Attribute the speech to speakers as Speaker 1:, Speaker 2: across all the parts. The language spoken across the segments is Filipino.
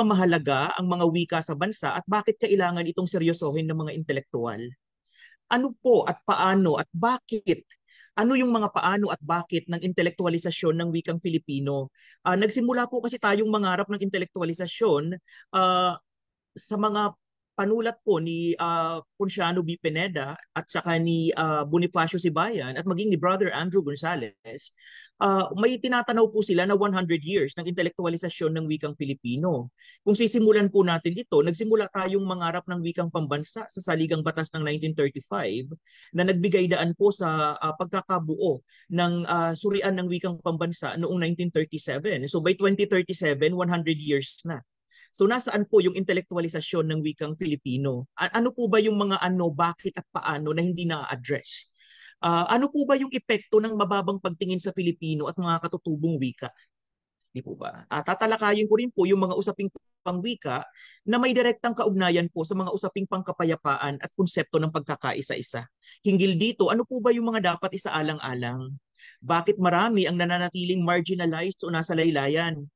Speaker 1: mahalaga ang mga wika sa bansa at bakit kailangan itong seryosohin ng mga intelektuwal? Ano po at paano at bakit? Ano yung mga paano at bakit ng intelektualisasyon ng wikang Filipino? Nagsimula po kasi tayong mangarap ng intelektualisasyon ah, sa mga panulat po ni Ponciano B. Pineda at saka ni Bonifacio Sibayan at maging ni Brother Andrew Gonzales, may tinatanaw po sila na 100 years ng intelektualisasyon ng wikang Filipino. Kung sisimulan po natin ito, nagsimula tayong mangarap ng wikang pambansa sa Saligang Batas ng 1935 na nagbigay daan po sa pagkakabuo ng surian ng wikang pambansa noong 1937. So by 2037, 100 years na. So nasaan po yung intelektualisasyon ng wikang Filipino? Ano po ba yung mga ano, bakit at paano na hindi na-address? Ano po ba yung epekto ng mababang pagtingin sa Filipino at mga katutubong wika? Di po ba? Tatalakayin ko rin po yung mga usaping pangwika na may direktang kaugnayan po sa mga usaping pangkapayapaan at konsepto ng pagkakaisa-isa. Hinggil dito, ano po ba yung mga dapat isaalang-alang? Bakit marami ang nananatiling marginalized o nasa laylayan?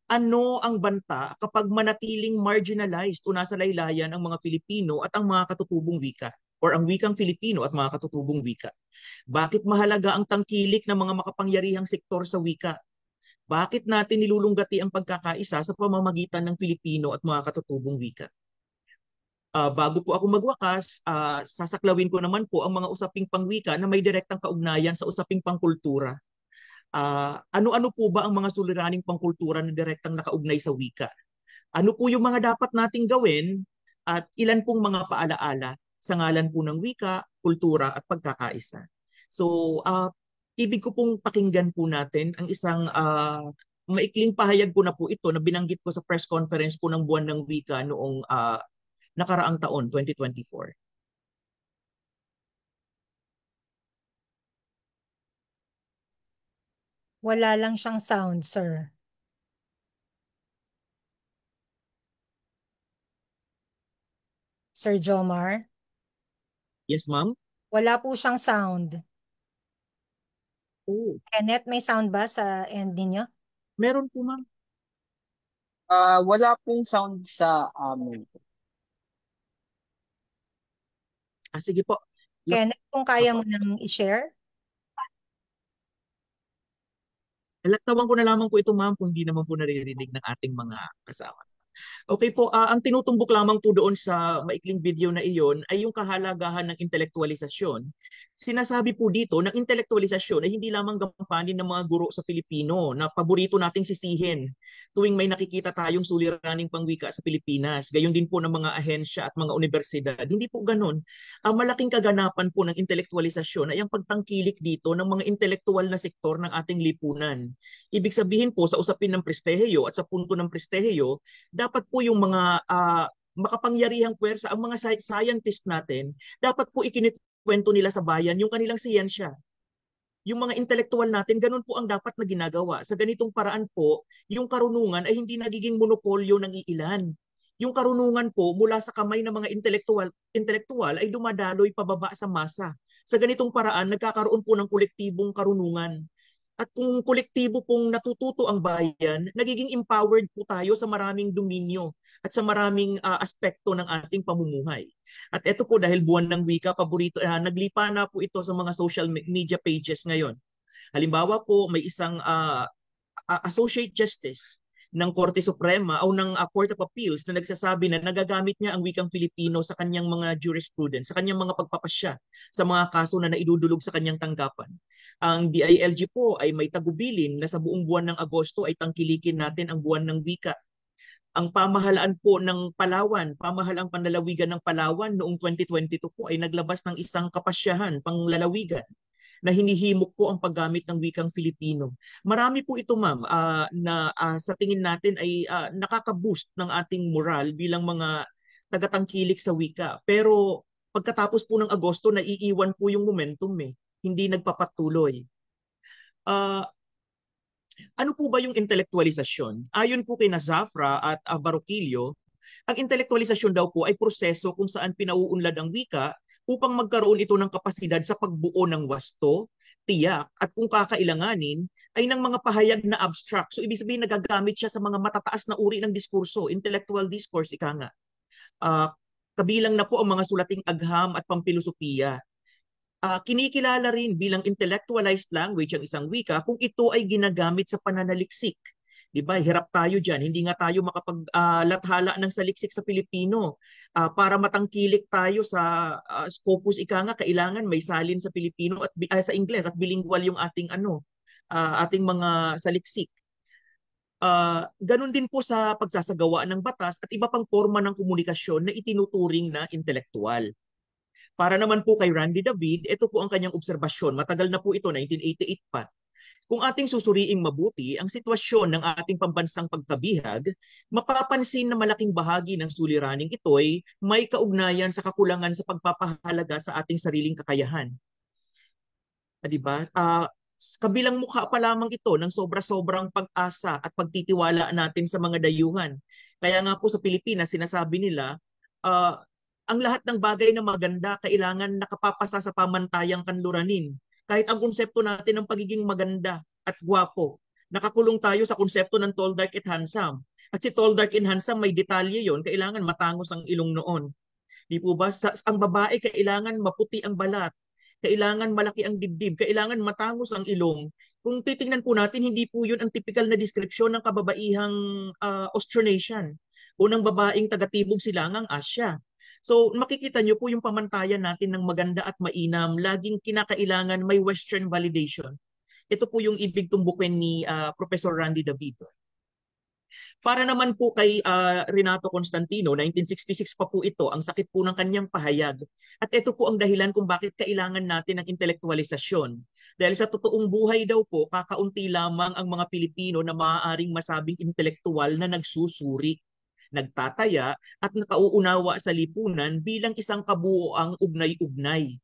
Speaker 1: Ano ang banta kapag manatiling marginalized o nasa laylayan ang mga Pilipino at ang mga katutubong wika or ang wikang Filipino at mga katutubong wika? Bakit mahalaga ang tangkilik ng mga makapangyarihang sektor sa wika? Bakit natin nilulunggati ang pagkakaisa sa pamamagitan ng Filipino at mga katutubong wika? Bago po ako magwakas, sasaklawin ko naman po ang mga usaping pangwika na may direktang kaugnayan sa usaping pangkultura. Ano-ano po ba ang mga suliraning pangkultura na direktang nakaugnay sa wika? Ano po yung mga dapat nating gawin at ilan pong mga paalaala sa ngalan po ng wika, kultura at pagkakaisa? So, ibig ko pong pakinggan po natin ang isang maikling pahayag ko na po ito na binanggit ko sa press conference po ng Buwan ng Wika noong nakaraang taon, 2024.
Speaker 2: Wala lang siyang sound, sir. Sir Jomar?
Speaker 1: Yes, ma'am?
Speaker 2: Wala po siyang sound.
Speaker 1: Oh,
Speaker 2: Kenneth, may sound ba sa end ninyo?
Speaker 1: meron po, ma'am.
Speaker 3: Wala pong sound sa amin.
Speaker 1: Sige po.
Speaker 2: Kenneth, kung kaya
Speaker 1: Apo.
Speaker 2: mo nang i-share.
Speaker 1: Laktawan ko na lamang po ito, ma'am, kung hindi naman po naririnig ng ating mga kasama. Okay po, ang tinutumbok lamang po doon sa maikling video na iyon ay yung kahalagahan ng intelektualisasyon. Sinasabi po dito ng intelektualisasyon ay hindi lamang gampanin ng mga guro sa Filipino na paborito nating sisihin tuwing may nakikita tayong suliraning pangwika sa Pilipinas. Gayon din po ng mga ahensya at mga universidad. Hindi po ganun. Ang malaking kaganapan po ng intelektualisasyon ay ang pagtangkilik dito ng mga intelektual na sektor ng ating lipunan. Ibig sabihin po sa usapin ng prestehiyo at sa punto ng prestehiyo, dapat po yung mga makapangyarihang puwersa, ang mga scientist natin, dapat po ikinikwento nila sa bayan yung kanilang siyensya. Yung mga intelektual natin, ganun po ang dapat na ginagawa. Sa ganitong paraan po, yung karunungan ay hindi nagiging monopolyo ng iilan. Yung karunungan po mula sa kamay ng mga intelektual ay dumadaloy pababa sa masa. Sa ganitong paraan, nagkakaroon po ng kolektibong karunungan. At kung kolektibo pong natututo ang bayan, nagiging empowered po tayo sa maraming dominyo at sa maraming aspekto ng ating pamumuhay. At ito po dahil buwan ng wika, paborito, naglipa na po ito sa mga social media pages ngayon. Halimbawa po, may isang Associate Justice ng Korte Suprema o ng Court of Appeals na nagsasabi na nagagamit niya ang wikang Filipino sa kanyang mga jurisprudence, sa kanyang mga pagpapasya, sa mga kaso na naidudulog sa kanyang tanggapan. Ang DILG po ay may tagubilin na sa buong buwan ng Agosto ay tangkilikin natin ang buwan ng wika. Ang pamahalaan po ng Palawan, pamahalaang panlalawigan ng Palawan noong 2022 po ay naglabas ng isang kapasyahan panglalawigan na hinihimok po ang paggamit ng wikang Filipino. Marami po ito, ma'am, na sa tingin natin ay nakaka-boost ng ating moral bilang mga tagatangkilik sa wika. Pero pagkatapos po ng Agosto, naiiwan po yung momentum eh. Hindi nagpapatuloy. Uh, ano po ba yung intelektualisasyon? Ayon po kina Zafra at Baroquillo, ang intelektualisasyon daw po ay proseso kung saan pinauunlad ang wika upang magkaroon ito ng kapasidad sa pagbuo ng wasto, tiyak at kung kakailanganin ay ng mga pahayag na abstract. So ibig sabihin nagagamit siya sa mga matataas na uri ng diskurso, intellectual discourse, ika nga. Ah, kabilang na po ang mga sulating agham at pampilosopiya. Kinikilala rin bilang intellectualized language ang isang wika kung ito ay ginagamit sa pananaliksik. 'Di ba? Hirap tayo diyan. Hindi nga tayo makapaglathala ng saliksik sa Pilipino. Para matangkilik tayo sa Scopus ika nga kailangan may salin sa Pilipino at sa Ingles at bilingual yung ating ating mga saliksik. Ganun din po sa pagsasagawa ng batas at iba pang forma ng komunikasyon na itinuturing na intelektual. Para naman po kay Randy David, ito po ang kanyang obserbasyon. Matagal na po ito, 1988 pa. Kung ating susuriing mabuti ang sitwasyon ng ating pambansang pagkabihag, mapapansin na malaking bahagi ng suliraning ito'y may kaugnayan sa kakulangan sa pagpapahalaga sa ating sariling kakayahan. Diba? Kabilang mukha pa lamang ito ng sobra-sobrang pag-asa at pagtitiwala natin sa mga dayuhan. Kaya nga po sa Pilipinas, sinasabi nila, ang lahat ng bagay na maganda kailangan nakapapasa sa pamantayang kanluranin. Kahit ang konsepto natin ng pagiging maganda at gwapo, nakakulong tayo sa konsepto ng tall, dark, at handsome. At si tall, dark, and handsome, may detalye yon, kailangan matangos ang ilong noon. Di po ba? Ang babae, kailangan maputi ang balat. Kailangan malaki ang dibdib. Kailangan matangos ang ilong. Kung titingnan po natin, hindi po yun ang typical na description ng kababaihang Austronesian o ng babaeng taga-tibog silangang Asya. So makikita nyo po yung pamantayan natin ng maganda at mainam, laging kinakailangan may Western validation. Ito po yung ibig tumbukin ni Professor Randy David. Para naman po kay Renato Constantino, 1966 pa po ito, ang sakit po ng kanyang pahayag. At ito po ang dahilan kung bakit kailangan natin ng intelektualisasyon. Dahil sa totoong buhay daw po, kakaunti lamang ang mga Pilipino na maaaring masabing intelektual na nagsusuri, nagtataya at nakauunawa sa lipunan bilang isang kabuoang ugnay-ugnay.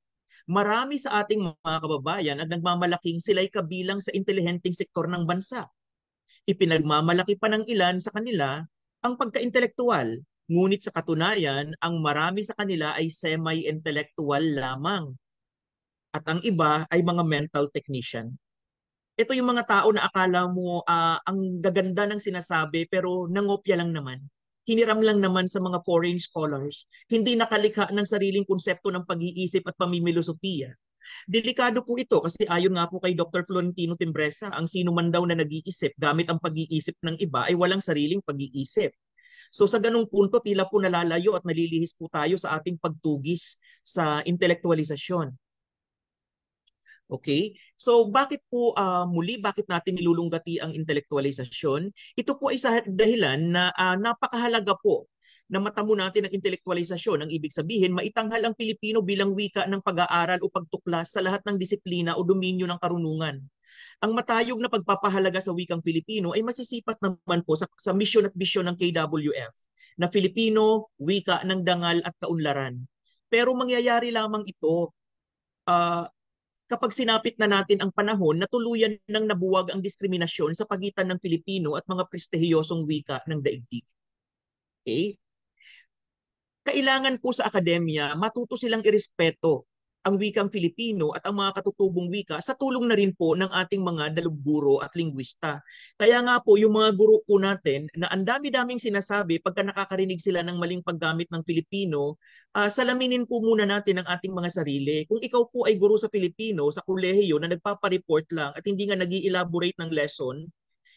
Speaker 1: Marami sa ating mga kababayan ang nagmamalaking sila'y kabilang sa intelihenteng sektor ng bansa. Ipinagmamalaki pa ng ilan sa kanila ang pagka-intelektual, ngunit sa katunayan, ang marami sa kanila ay semi-intellectual lamang. At ang iba ay mga mental technician. Ito yung mga tao na akala mo ang gaganda ng sinasabi pero nangopya lang naman. Hiniram lang naman sa mga foreign scholars. Hindi nakalikha ng sariling konsepto ng pag-iisip at pamimilosopiya. Delikado po ito kasi ayon nga po kay Dr. Florentino Timbresa, ang sino man daw na nag-iisip gamit ang pag-iisip ng iba ay walang sariling pag-iisip. So sa ganung punto, tila po nalalayo at nalilihis po tayo sa ating pagtugis sa intelektualisasyon. Okay? So bakit po bakit natin nilulunggati ang intelektualisasyon? Ito po ay sa dahilan na napakahalaga po na matamo natin ang intelektualisasyon. Ang ibig sabihin, maitanghal ang Pilipino bilang wika ng pag-aaral o pagtuklas sa lahat ng disiplina o dominyo ng karunungan. Ang matayog na pagpapahalaga sa wikang Pilipino ay masisipat naman po sa mission at vision ng KWF na Filipino, wika ng dangal at kaunlaran. Pero mangyayari lamang ito kapag sinapit na natin ang panahon na tuluyan nang nabuwag ang diskriminasyon sa pagitan ng Filipino at mga prestihiyosong wika ng daigdig. Okay? Kailangan po sa akademya, matuto silang irespeto ang wikang Filipino at ang mga katutubong wika sa tulong na rin po ng ating mga dalubguro at lingwista. Kaya nga po yung mga guro po natin na ang dami-daming sinasabi pagka nakakarinig sila ng maling paggamit ng Filipino, salaminin po muna natin ang ating mga sarili. Kung ikaw po ay guro sa Filipino, sa kolehiyo na nagpapareport lang at hindi nga nag-i-elaborate ng lesson,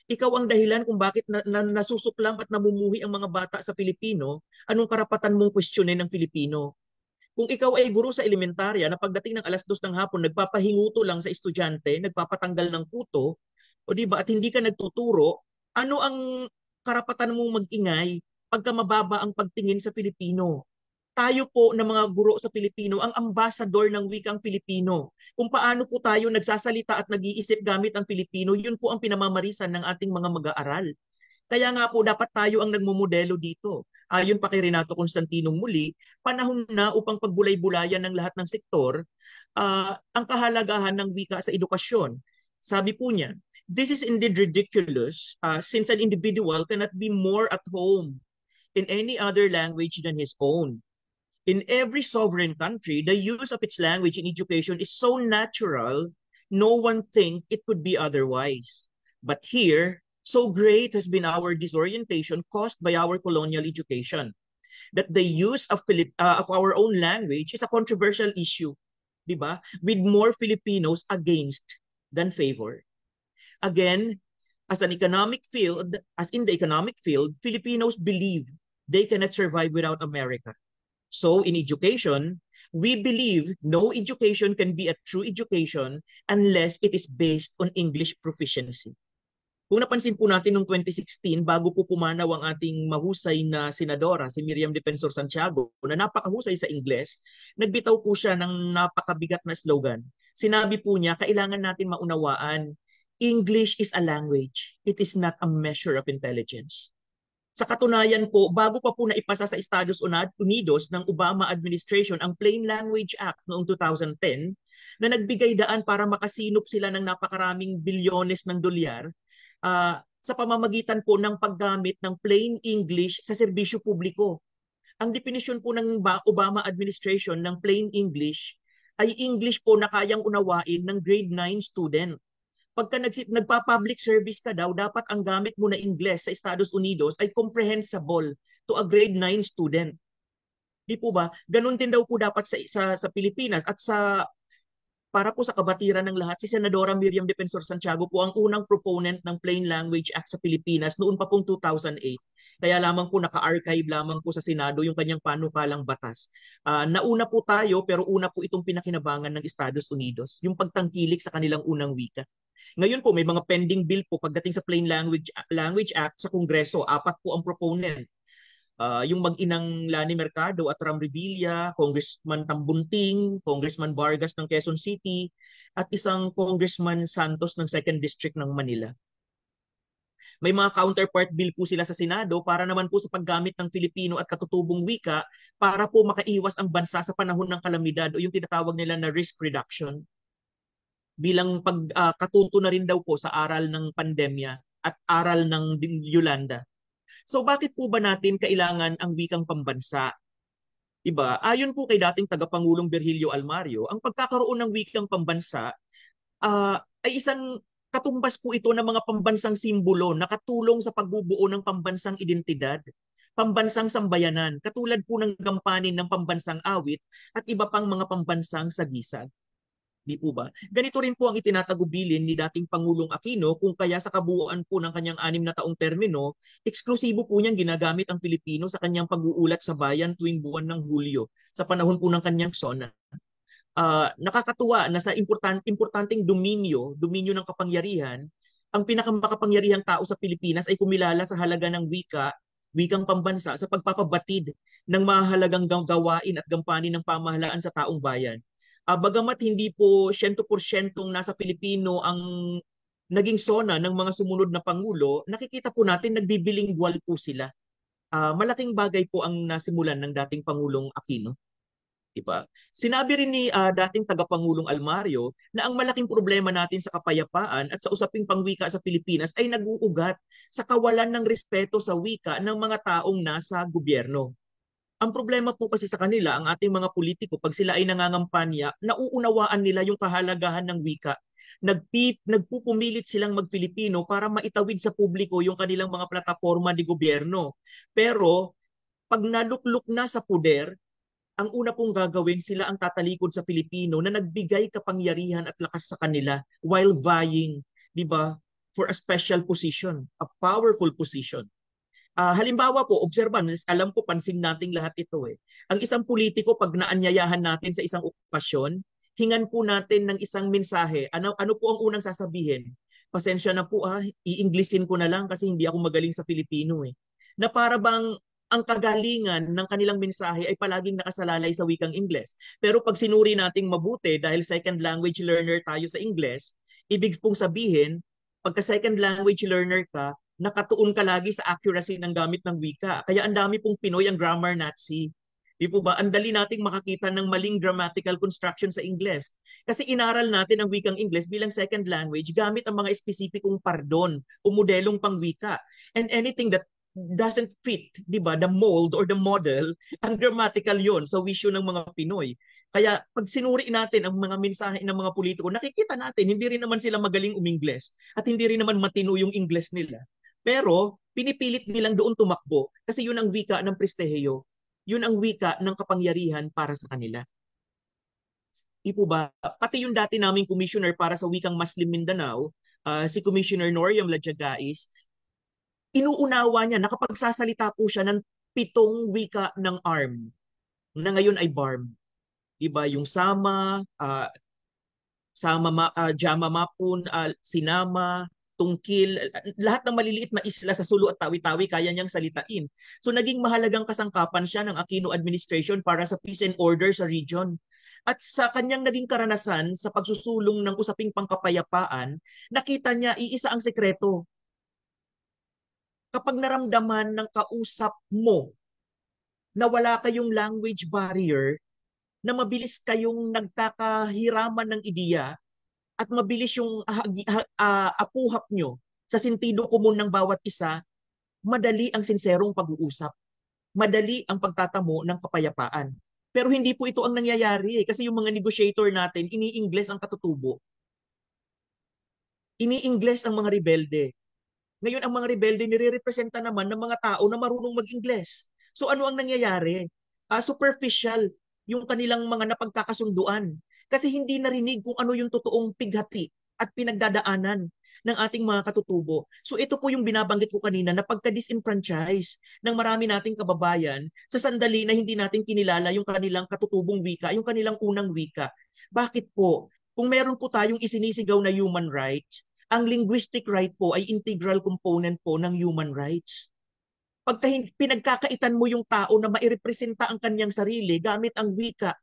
Speaker 1: ikaw ang dahilan kung bakit nasusuklam at namumuhi ang mga bata sa Filipino, anong karapatan mong kwestiyonin ng Filipino? Kung ikaw ay guro sa elementarya na pagdating ng 2:00 ng hapon, nagpapahinguto lang sa estudyante, nagpapatanggal ng kuto, o di ba, at hindi ka nagtuturo, ano ang karapatan mong mag-ingay pagka mababa ang pagtingin sa Pilipino? Tayo po na mga guro sa Pilipino ang ambassador ng wikang Pilipino. Kung paano po tayo nagsasalita at nag-iisip gamit ang Pilipino, yun po ang pinamamarisan ng ating mga mag-aaral. Kaya nga po dapat tayo ang nagmumodelo dito. Ayon pa kay Renato Constantino muli, panahon na upang pagbulay-bulayan ng lahat ng sektor ang kahalagahan ng wika sa edukasyon. Sabi po niya, this is indeed ridiculous since an individual cannot be more at home in any other language than his own. In every sovereign country, the use of its language in education is so natural no one think it could be otherwise. But here, so great has been our disorientation caused by our colonial education that the use of our own language is a controversial issue, di ba? With more Filipinos against than favor. Again, as in the economic field, Filipinos believe they cannot survive without America. So in education, we believe no education can be a true education unless it is based on English proficiency. Kung napansin po natin noong 2016, bago po pumanaw ang ating mahusay na senadora, si Miriam Defensor Santiago, na napakahusay sa Ingles, nagbitaw po siya ng napakabigat na slogan. Sinabi po niya, kailangan natin maunawaan, English is a language. It is not a measure of intelligence. Sa katunayan po, bago pa po naipasa sa Estados Unidos ng Obama administration ang Plain Language Act noong 2010, na nagbigay daan para makasinop sila ng napakaraming bilyones ng dolyar, sa pamamagitan po ng paggamit ng plain English sa serbisyo publiko. Ang definisyon po ng Obama administration ng plain English ay English po na kayang unawain ng grade 9 student. Pagka nagpa-public service ka daw, dapat ang gamit mo na English sa Estados Unidos ay comprehensible to a grade 9 student. Di po ba? Ganun din daw po dapat sa Pilipinas at para po sa kabatiran ng lahat, si Senadora Miriam Defensor Santiago po ang unang proponent ng Plain Language Act sa Pilipinas noon pa pong 2008. Kaya lamang po naka-archive lamang po sa Senado yung kanyang panukalang batas. Nauna po tayo pero una po itong pinakinabangan ng Estados Unidos, yung pagtangkilik sa kanilang unang wika. Ngayon po may mga pending bill po pagdating sa Plain Language Act sa Kongreso, 4 po ang proponent. Yung mag-inang Lani Mercado at Ram Revilla, Congressman Tambunting, Congressman Vargas ng Quezon City, at isang Congressman Santos ng 2nd District ng Manila. May mga counterpart bill po sila sa Senado para naman po sa paggamit ng Filipino at katutubong wika para po makaiwas ang bansa sa panahon ng kalamidad o yung tinatawag nila na risk reduction. Bilang katuto na rin daw po sa aral ng pandemya at aral ng Yolanda. So bakit po ba natin kailangan ang wikang pambansa? Iba, ayon po kay dating tagapangulong Virgilio Almario, ang pagkakaroon ng wikang pambansa ay isang katumbas po ito ng mga pambansang simbolo na katulong sa pagbubuo ng pambansang identidad, pambansang sambayanan, katulad po ng gampanin ng pambansang awit at iba pang mga pambansang sagisag. Di po ba? Ganito rin po ang itinatagubilin ni dating Pangulong Aquino kung kaya sa kabuuan po ng kanyang 6 na taong termino, eksklusibo po niyang ginagamit ang Pilipino sa kanyang pag-uulat sa bayan tuwing buwan ng Hulyo sa panahon po ng kanyang SONA. Nakakatuwa na sa importanteng dominyo ng kapangyarihan, ang pinakamakapangyarihang tao sa Pilipinas ay kumilala sa halaga ng wikang pambansa sa pagpapabatid ng mahalagang gawain at gampanin ng pamahalaan sa taong bayan. Bagamat hindi po 100% nasa Pilipino ang naging SONA ng mga sumunod na Pangulo, nakikita po natin nagbibilinggual po sila. Malaking bagay po ang nasimulan ng dating Pangulong Aquino. Diba? Sinabi rin ni dating tagapangulong Almario na ang malaking problema natin sa kapayapaan at sa usaping pangwika sa Pilipinas ay nag-uugat sa kawalan ng respeto sa wika ng mga taong nasa gobyerno. Ang problema po kasi sa kanila, ang ating mga politiko, pag sila ay nangangampanya, nauunawaan nila yung kahalagahan ng wika. Nagpupumilit silang mag-Filipino para maitawid sa publiko yung kanilang mga plataforma di gobyerno. Pero pag naluklok na sa puder, ang una pong gagawin, sila ang tatalikod sa Filipino na nagbigay kapangyarihan at lakas sa kanila while vying, di ba, for a special position, a powerful position. Halimbawa po, obserban, alam ko pansin nating lahat ito eh. Ang isang politiko, pag naanyayahan natin sa isang okasyon, hingan po natin ng isang mensahe. Ano po ang unang sasabihin? Pasensya na po i-Englishin ko na lang kasi hindi ako magaling sa Filipino eh. Na para bang ang kagalingan ng kanilang mensahe ay palaging nakasalalay sa wikang Ingles. Pero pag sinuri nating mabuti dahil second language learner tayo sa Ingles, ibig pong sabihin, pagka second language learner ka, nakatuon ka lagi sa accuracy ng gamit ng wika. Kaya ang dami pong Pinoy ang grammar Nazi. Di po ba? Ang dali nating makakita ng maling grammatical construction sa Ingles. Kasi inaral natin ang wikang Ingles bilang second language gamit ang mga espesipikong pardon o modelong pangwika. And anything that doesn't fit, di ba, the mold or the model, ang grammatical yon sa wisyo ng mga Pinoy. Kaya pag sinuri natin ang mga mensahe ng mga politiko, nakikita natin, hindi rin naman sila magaling umingles at hindi rin naman matino yung Ingles nila. Pero pinipilit nilang doon tumakbo kasi yun ang wika ng prestihiyo. Yun ang wika ng kapangyarihan para sa kanila. Di po ba? Pati yung dati naming commissioner para sa wikang Muslim Mindanao, si Commissioner Noriam Ladjagais, inuunawa niya, nakapagsasalita po siya ng 7 wika ng ARM na ngayon ay BARM. Diba? Yung Sama, Jama Mapun, Sinama, Tungkil, lahat ng maliliit na isla sa Sulu at Tawi-Tawi kaya niyang salitain. So naging mahalagang kasangkapan siya ng Aquino administration para sa peace and order sa region. At sa kanyang naging karanasan sa pagsusulong ng usaping pangkapayapaan, nakita niya iisa ang sekreto. Kapag naramdaman ng kausap mo na wala kayong language barrier, na mabilis kayong nagkakahiraman ng ideya at mabilis yung apuhap nyo sa sentido komun ng bawat isa, madali ang sinserong pag-uusap. Madali ang pagtatamo ng kapayapaan. Pero hindi po ito ang nangyayari kasi yung mga negotiator natin, ini-Ingles ang katutubo. Ini-Ingles ang mga rebelde. Ngayon, ang mga rebelde nire-representa naman ng mga tao na marunong mag-Ingles. So ano ang nangyayari? Superficial yung kanilang mga napagkakasunduan. Kasi hindi narinig kung ano yung totoong pighati at pinagdadaanan ng ating mga katutubo. So ito po yung binabanggit ko kanina na pagka-disenfranchise ng marami nating kababayan sa sandali na hindi natin kinilala yung kanilang katutubong wika, yung kanilang unang wika. Bakit po? Kung meron po tayong isinisigaw na human rights, ang linguistic right po ay integral component po ng human rights. Pagka pinagkakaitan mo yung tao na mairepresenta ang kanyang sarili gamit ang wika,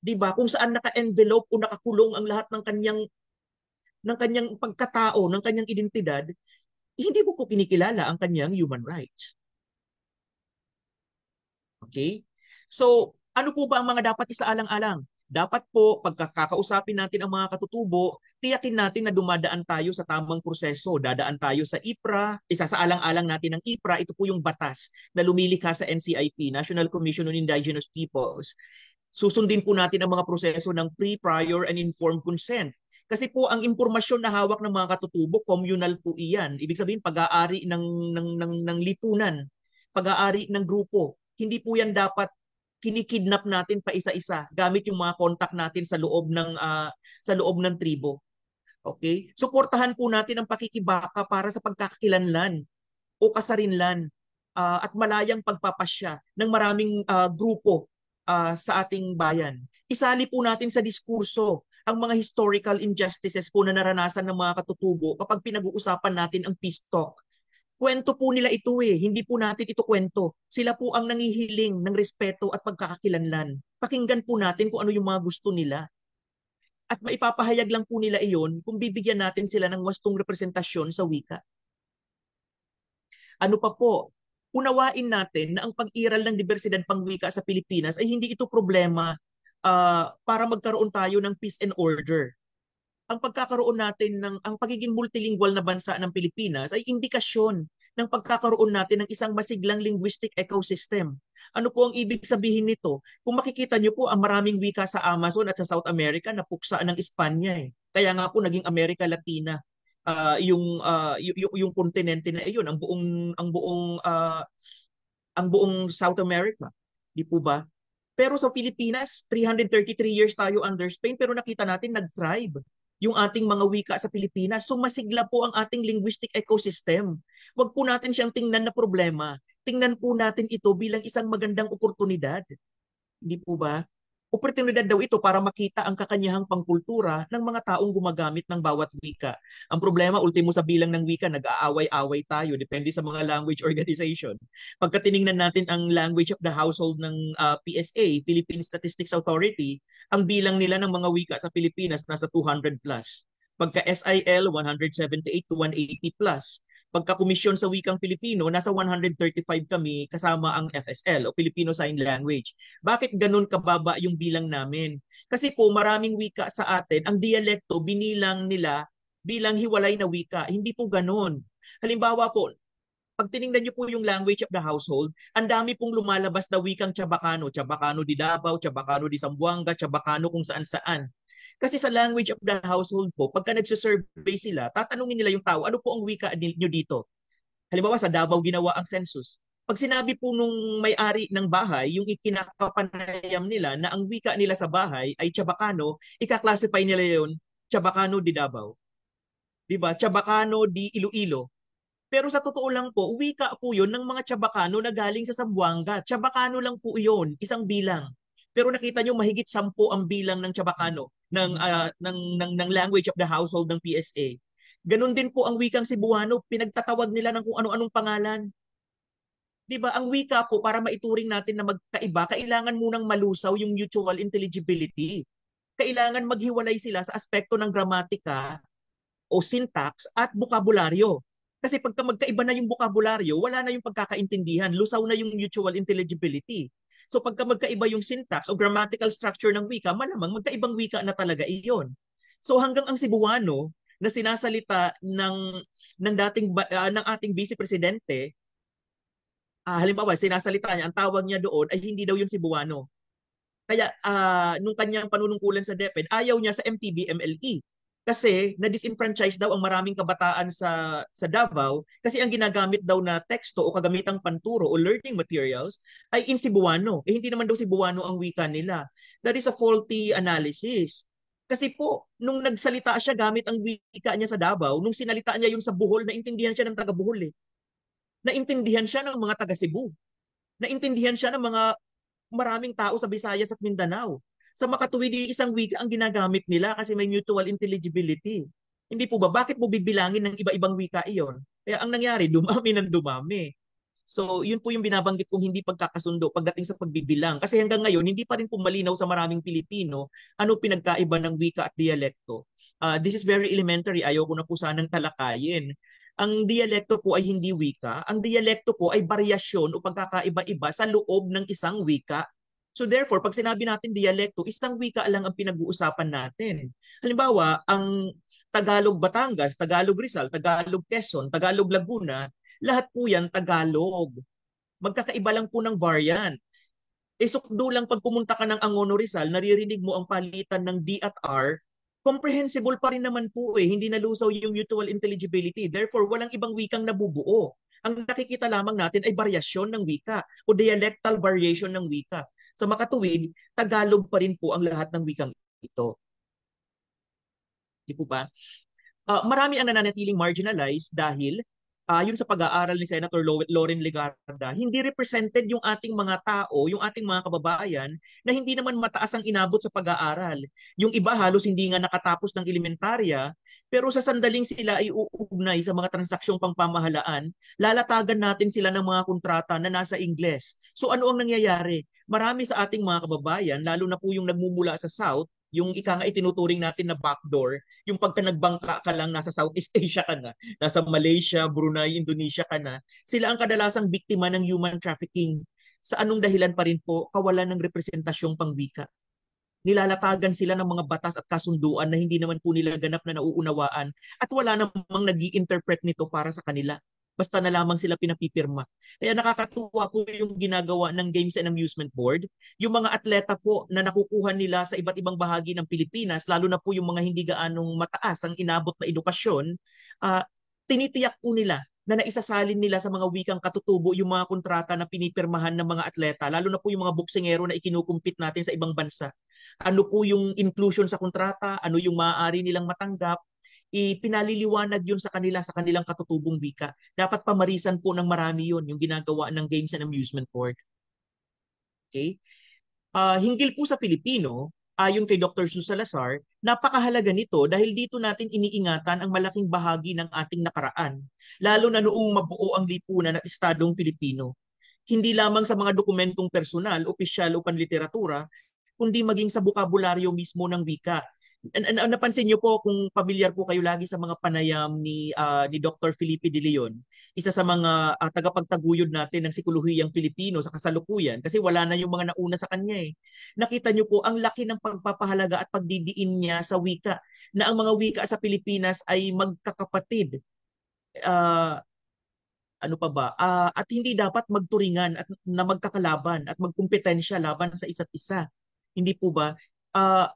Speaker 1: 'di ba? Kung saan naka-envelope o nakakulong ang lahat ng kanyang pagkatao, ng kanyang identidad, hindi mo po kinikilala ang kanyang human rights. Okay? So, ano po ba ang mga dapat isaalang-alang? Dapat po, pagkakausapin natin ang mga katutubo, tiyakin natin na dumadaan tayo sa tamang proseso. Dadaan tayo sa IPRA, isasaalang-alang natin ang IPRA, ito po yung batas na lumilikha sa NCIP, National Commission on Indigenous Peoples. Susundin po natin ang mga proseso ng pre-prior and informed consent. Kasi po ang impormasyon na hawak ng mga katutubo, communal po iyan. Ibig sabihin, pag-aari ng lipunan, pag-aari ng grupo. Hindi po yan dapat kinikidnap natin pa isa-isa gamit yung mga contact natin sa loob ng tribo. Okay? Suportahan po natin ang pakikibaka para sa pagkakakilanlan o kasarinlan at malayang pagpapasya ng maraming grupo sa ating bayan. Isali po natin sa diskurso ang mga historical injustices po na naranasan ng mga katutubo kapag pinag-uusapan natin ang peace talk. Kwento po nila ito hindi po natin ito kwento. Sila po ang nangihiling ng respeto at pagkakakilanlan. Pakinggan po natin kung ano yung mga gusto nila. At maipapahayag lang po nila iyon kung bibigyan natin sila ng wastong representasyon sa wika. Ano pa po? Unawain natin na ang pag-iral ng diversidad pangwika sa Pilipinas ay hindi ito problema para magkaroon tayo ng peace and order. Ang pagkakaroon natin ang pagiging multilingual na bansa ng Pilipinas ay indikasyon ng pagkakaroon natin ng isang masiglang linguistic ecosystem. Ano po ang ibig sabihin nito? Kung makikita niyo po, ang maraming wika sa Amazon at sa South America napuksa ng Espanya . Kaya nga po naging America Latina yung kontinente na iyon, ang buong South America. Di po ba? Pero sa Pilipinas, 333 years tayo under Spain, pero nakita natin nag-thrive yung ating mga wika sa Pilipinas. So masigla po ang ating linguistic ecosystem. Huwag po natin siyang tingnan na problema. Tingnan po natin ito bilang isang magandang oportunidad. Hindi po ba? Oportunidad daw ito para makita ang kakanyahang pangkultura ng mga taong gumagamit ng bawat wika. Ang problema, ultimo sa bilang ng wika, nag-aaway-away tayo, depende sa mga language organization. Pagka tiningnan natin ang language of the household ng PSA, Philippine Statistics Authority, ang bilang nila ng mga wika sa Pilipinas nasa 200 plus. Pagka SIL, 178 to 180 plus. Pagka-komisyon sa wikang Pilipino, nasa 135 kami kasama ang FSL o Filipino Sign Language. Bakit ganun kababa yung bilang namin? Kasi po maraming wika sa atin, ang dialekto binilang nila bilang hiwalay na wika. Hindi po ganun. Halimbawa po, pag tiningnan niyo po yung language of the household, ang dami pong lumalabas na wikang Chabacano, Chabacano di Davao, Chabacano di Zamboanga, Chabacano kung saan-saan. Kasi sa language of the household po, pagka nagsusurvey sila, tatanungin nila yung tao, ano po ang wika niyo dito? Halimbawa, sa Davao ginawa ang census. Pag sinabi po nung may-ari ng bahay, yung ikinakapanayam nila na ang wika nila sa bahay ay Chabacano, ika-classify nila yun, Chabacano di Davao. Diba? Chabacano di Iloilo. Pero sa totoo lang po, wika po yun ng mga Chabacano na galing sa Zamboanga. Chabacano lang po yun, isang bilang. Pero nakita nyo mahigit 10 ang bilang ng Chabacano ng language of the household ng PSA. Ganon din po ang wikang Cebuano, pinagtatawag nila ng kung ano-anong pangalan. 'Di ba? Ang wika po para maituring natin na magkaiba, kailangan munang malusaw yung mutual intelligibility. Kailangan maghiwalay sila sa aspekto ng gramatika o syntax at bokabularyo. Kasi pagka magkaiba na yung bokabularyo, wala na yung pagkakaintindihan, lusaw na yung mutual intelligibility. So pagka magkaiba yung syntax o grammatical structure ng wika, malamang magkaibang wika na talaga iyon. So hanggang ang Cebuano na sinasalita ng ating vice presidente, halimbawa sinasalita niya, ang tawag niya doon ay hindi daw yung Cebuano. Kaya nung kanyang panunungkulan sa DepEd, ayaw niya sa MTV MLE. Kasi na-disenfranchise daw ang maraming kabataan sa Davao kasi ang ginagamit daw na teksto o kagamitang panturo o learning materials ay in Cebuano. Hindi naman daw Cebuano ang wika nila. That is a faulty analysis. Kasi po, nung nagsalita siya gamit ang wika niya sa Davao, nung sinalita niya yung sa Bohol, naintindihan siya ng taga Bohol eh. Naintindihan siya ng mga taga Cebu. Naintindihan siya ng mga maraming tao sa Visayas at Mindanao. Sa makatuwid, isang wika ang ginagamit nila kasi may mutual intelligibility. Hindi po ba? Bakit mo bibilangin ng iba-ibang wika iyon? Kaya ang nangyari, dumami ng dumami. So, yun po yung binabanggit kong hindi pagkakasundo pagdating sa pagbibilang. Kasi hanggang ngayon, hindi pa rin po malinaw sa maraming Pilipino ano pinagkaiba ng wika at dialekto. This is very elementary. Ayaw ko na po sanang talakayin. Ang dialekto po ay hindi wika. Ang dialekto po ay variasyon o pagkakaiba-iba sa loob ng isang wika. So therefore, pag sinabi natin dialekto, isang wika lang ang pinag-uusapan natin. Halimbawa, ang Tagalog Batangas, Tagalog Rizal, Tagalog Quezon, Tagalog Laguna, lahat po yan Tagalog. Magkakaiba lang po ng variant. Sukdo lang pag pumunta ka ng Angono Rizal, naririnig mo ang palitan ng D at R, comprehensible pa rin naman po eh. Hindi nalusaw yung mutual intelligibility. Therefore, walang ibang wikang nabubuo. Ang nakikita lamang natin ay variasyon ng wika o dialectal variation ng wika. Sa makatuwid, Tagalog pa rin po ang lahat ng wikang ito. Di po ba? Marami ang nananatiling marginalized dahil yun sa pag-aaral ni Senator Loren Legarda, hindi represented yung ating mga tao, yung ating mga kababayan na hindi naman mataas ang inabot sa pag-aaral. Yung iba halos hindi nga nakatapos ng elementarya, pero sa sandaling sila ay uugnay sa mga transaksyong pangpamahalaan, lalatagan natin sila ng mga kontrata na nasa Ingles. So ano ang nangyayari? Marami sa ating mga kababayan, lalo na po yung nagmumula sa South, yung ika nga itinuturing natin na backdoor, yung pagka nagbangka ka lang nasa Southeast Asia ka na, nasa Malaysia, Brunei, Indonesia ka na, sila ang kadalasang biktima ng human trafficking. Sa anong dahilan pa rin po, kawalan ng representasyong pangwika. Nilalatagan sila ng mga batas at kasunduan na hindi naman po nila ganap na nauunawaan at wala namang nag-i-interpret nito para sa kanila. Basta na lamang sila pinapipirma. Kaya nakakatuwa po yung ginagawa ng Games and Amusement Board. Yung mga atleta po na nakukuha nila sa iba't ibang bahagi ng Pilipinas, lalo na po yung mga hindi gaanong mataas ang inabot na edukasyon, tinitiyak po nila na naisasalin nila sa mga wikang katutubo yung mga kontrata na pinipirmahan ng mga atleta, lalo na po yung mga boksingero na ikinukumpit natin sa ibang bansa. Ano po yung inclusion sa kontrata, ano yung maaari nilang matanggap, ipinaliliwanag yun sa kanilang katutubong wika. Dapat pamarisan po ng marami yun, yung ginagawa ng Games and Amusement Board. Okay? Hinggil po sa Pilipino, ayon kay Dr. Sue Salazar, napakahalaga nito dahil dito natin iniingatan ang malaking bahagi ng ating nakaraan, lalo na noong mabuo ang lipunan at estadong Pilipino. Hindi lamang sa mga dokumentong personal, opisyal o panliteratura, kundi maging sa bokabularyo mismo ng wika. Napansin niyo po kung pamilyar po kayo lagi sa mga panayam ni Dr. Felipe De Leon, isa sa mga tagapagtaguyod natin ng psikolohiyang Pilipino sa kasalukuyan kasi wala na yung mga nauna sa kanya eh. Nakita niyo po ang laki ng pagpapahalaga at pagdidiin niya sa wika na ang mga wika sa Pilipinas ay magkakapatid. Ano pa ba? At hindi dapat magturingan at na magkakalaban at magkumpetensya laban sa isa't isa. Hindi po ba? Ah,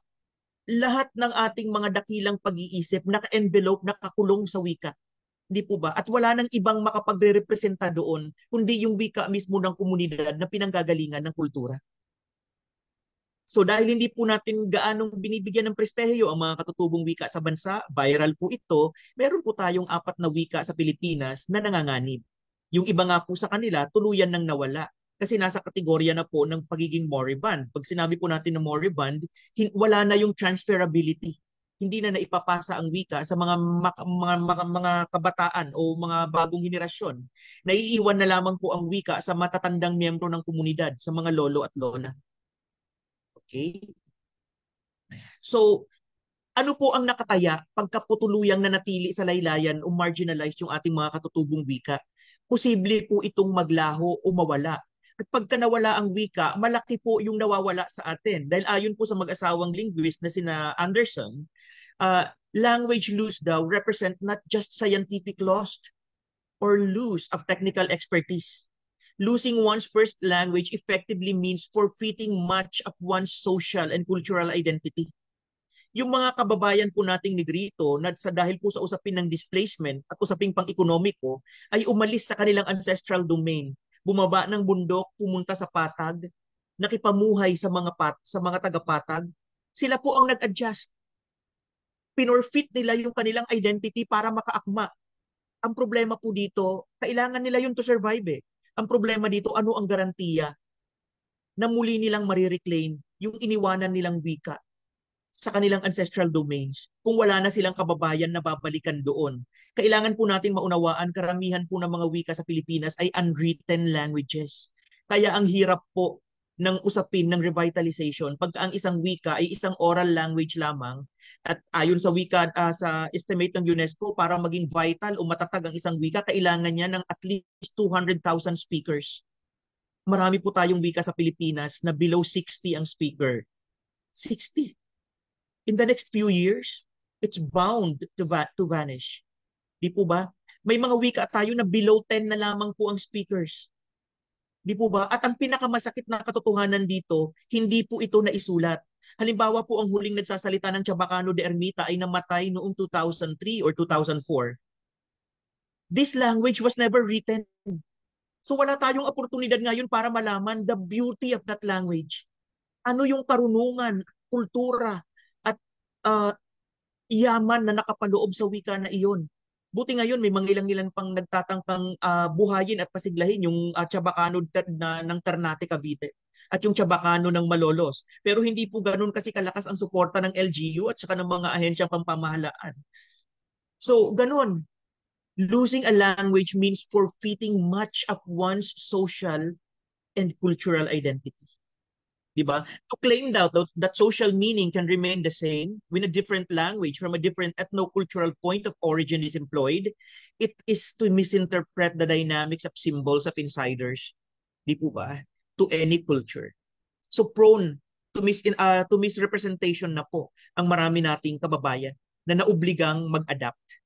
Speaker 1: Lahat ng ating mga dakilang pag-iisip naka-envelope, nakakulong sa wika. Hindi po ba? At wala nang ibang makapagre-representa doon, kundi yung wika mismo ng komunidad na pinanggagalingan ng kultura. So dahil hindi po natin gaanong binibigyan ng prestehyo ang mga katutubong wika sa bansa, viral po ito, meron po tayong 4 na wika sa Pilipinas na nanganganib. Yung iba nga po sa kanila, tuluyan nang nawala kasi nasa kategorya na po ng pagiging moribund. Pag sinabi po natin na moribund, wala na yung transferability. Hindi na naipapasa ang wika sa mga kabataan o mga bagong henerasyon. Naiiwan na lamang po ang wika sa matatandang miyembro ng komunidad, sa mga lolo at lola. Okay? So, ano po ang nakataya pagkaputuluyang nanatili sa laylayan o marginalized yung ating mga katutubong wika? Posible po itong maglaho o mawala. At pagka nawala ang wika, malaki po yung nawawala sa atin. Dahil ayon po sa mag-asawang linguist na sina Anderson, language loss daw represent not just scientific loss or loss of technical expertise. Losing one's first language effectively means forfeiting much of one's social and cultural identity. Yung mga kababayan po nating Negrito na sa dahil po sa usapin ng displacement at usaping pang-ekonomiko ay umalis sa kanilang ancestral domain, bumaba ng bundok, pumunta sa patag, nakipamuhay sa mga taga-patag. Sila po ang nag-adjust. Pinorfit nila yung kanilang identity para makaakma. Ang problema po dito, kailangan nila yun to survive eh. Ang problema dito, ano ang garantiya na muli nilang marireclaim yung iniwanan nilang wika sa kanilang ancestral domains kung wala na silang kababayan na babalikan doon. Kailangan po natin maunawaan, karamihan po ng mga wika sa Pilipinas ay unwritten languages. Kaya ang hirap po ng usapin ng revitalization pag ang isang wika ay isang oral language lamang at ayon sa wika sa estimate ng UNESCO para maging vital o matatag ang isang wika kailangan niya ng at least 200,000 speakers. Marami po tayong wika sa Pilipinas na below 60 ang speaker. 60. In the next few years, it's bound to vanish. Di po ba? May mga wika tayo na below 10 na lamang po ang speakers. Di po ba? At ang pinakamasakit na katotohanan dito, hindi po ito naisulat. Halimbawa po ang huling nagsasalita ng Chabacano de Ermita ay namatay noong 2003 or 2004. This language was never written. So wala tayong oportunidad ngayon para malaman the beauty of that language. Ano yung karunungan, kultura, at uh, yaman na nakapaloob sa wika na iyon. Buti ngayon may mga ilang-ilan pang nagtatangkang buhayin at pasiglahin yung Chabacano ng Ternate, Cavite at yung Chabacano ng Malolos. Pero hindi po ganun kasi kalakas ang suporta ng LGU at saka ng mga ahensyang pampamahalaan. So, ganun. Losing a language means forfeiting much of one's social and cultural identity. Diba? To claim that social meaning can remain the same when a different language from a different ethno-cultural point of origin is employed, it is to misinterpret the dynamics of symbols of insiders. Di po ba? To any culture. So prone to misrepresentation na po ang marami nating kababayan na naobligang mag-adapt.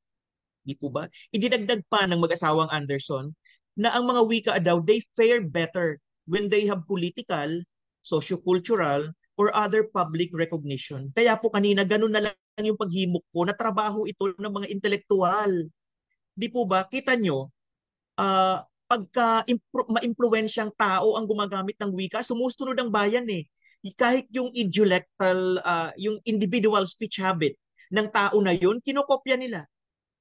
Speaker 1: Di po ba? Idinagdag pa ng mag-asawang Anderson na ang mga wika daw, they fare better when they have political, sociocultural, or other public recognition. Kaya po kanina, ganun na lang yung paghimok ko na trabaho ito ng mga intelektual. Di po ba? Kita nyo, pagka ma-impluensyang tao ang gumagamit ng wika, sumusunod ang bayan eh. Kahit yung idiolectal, yung individual speech habit ng tao na yun, kinokopya nila.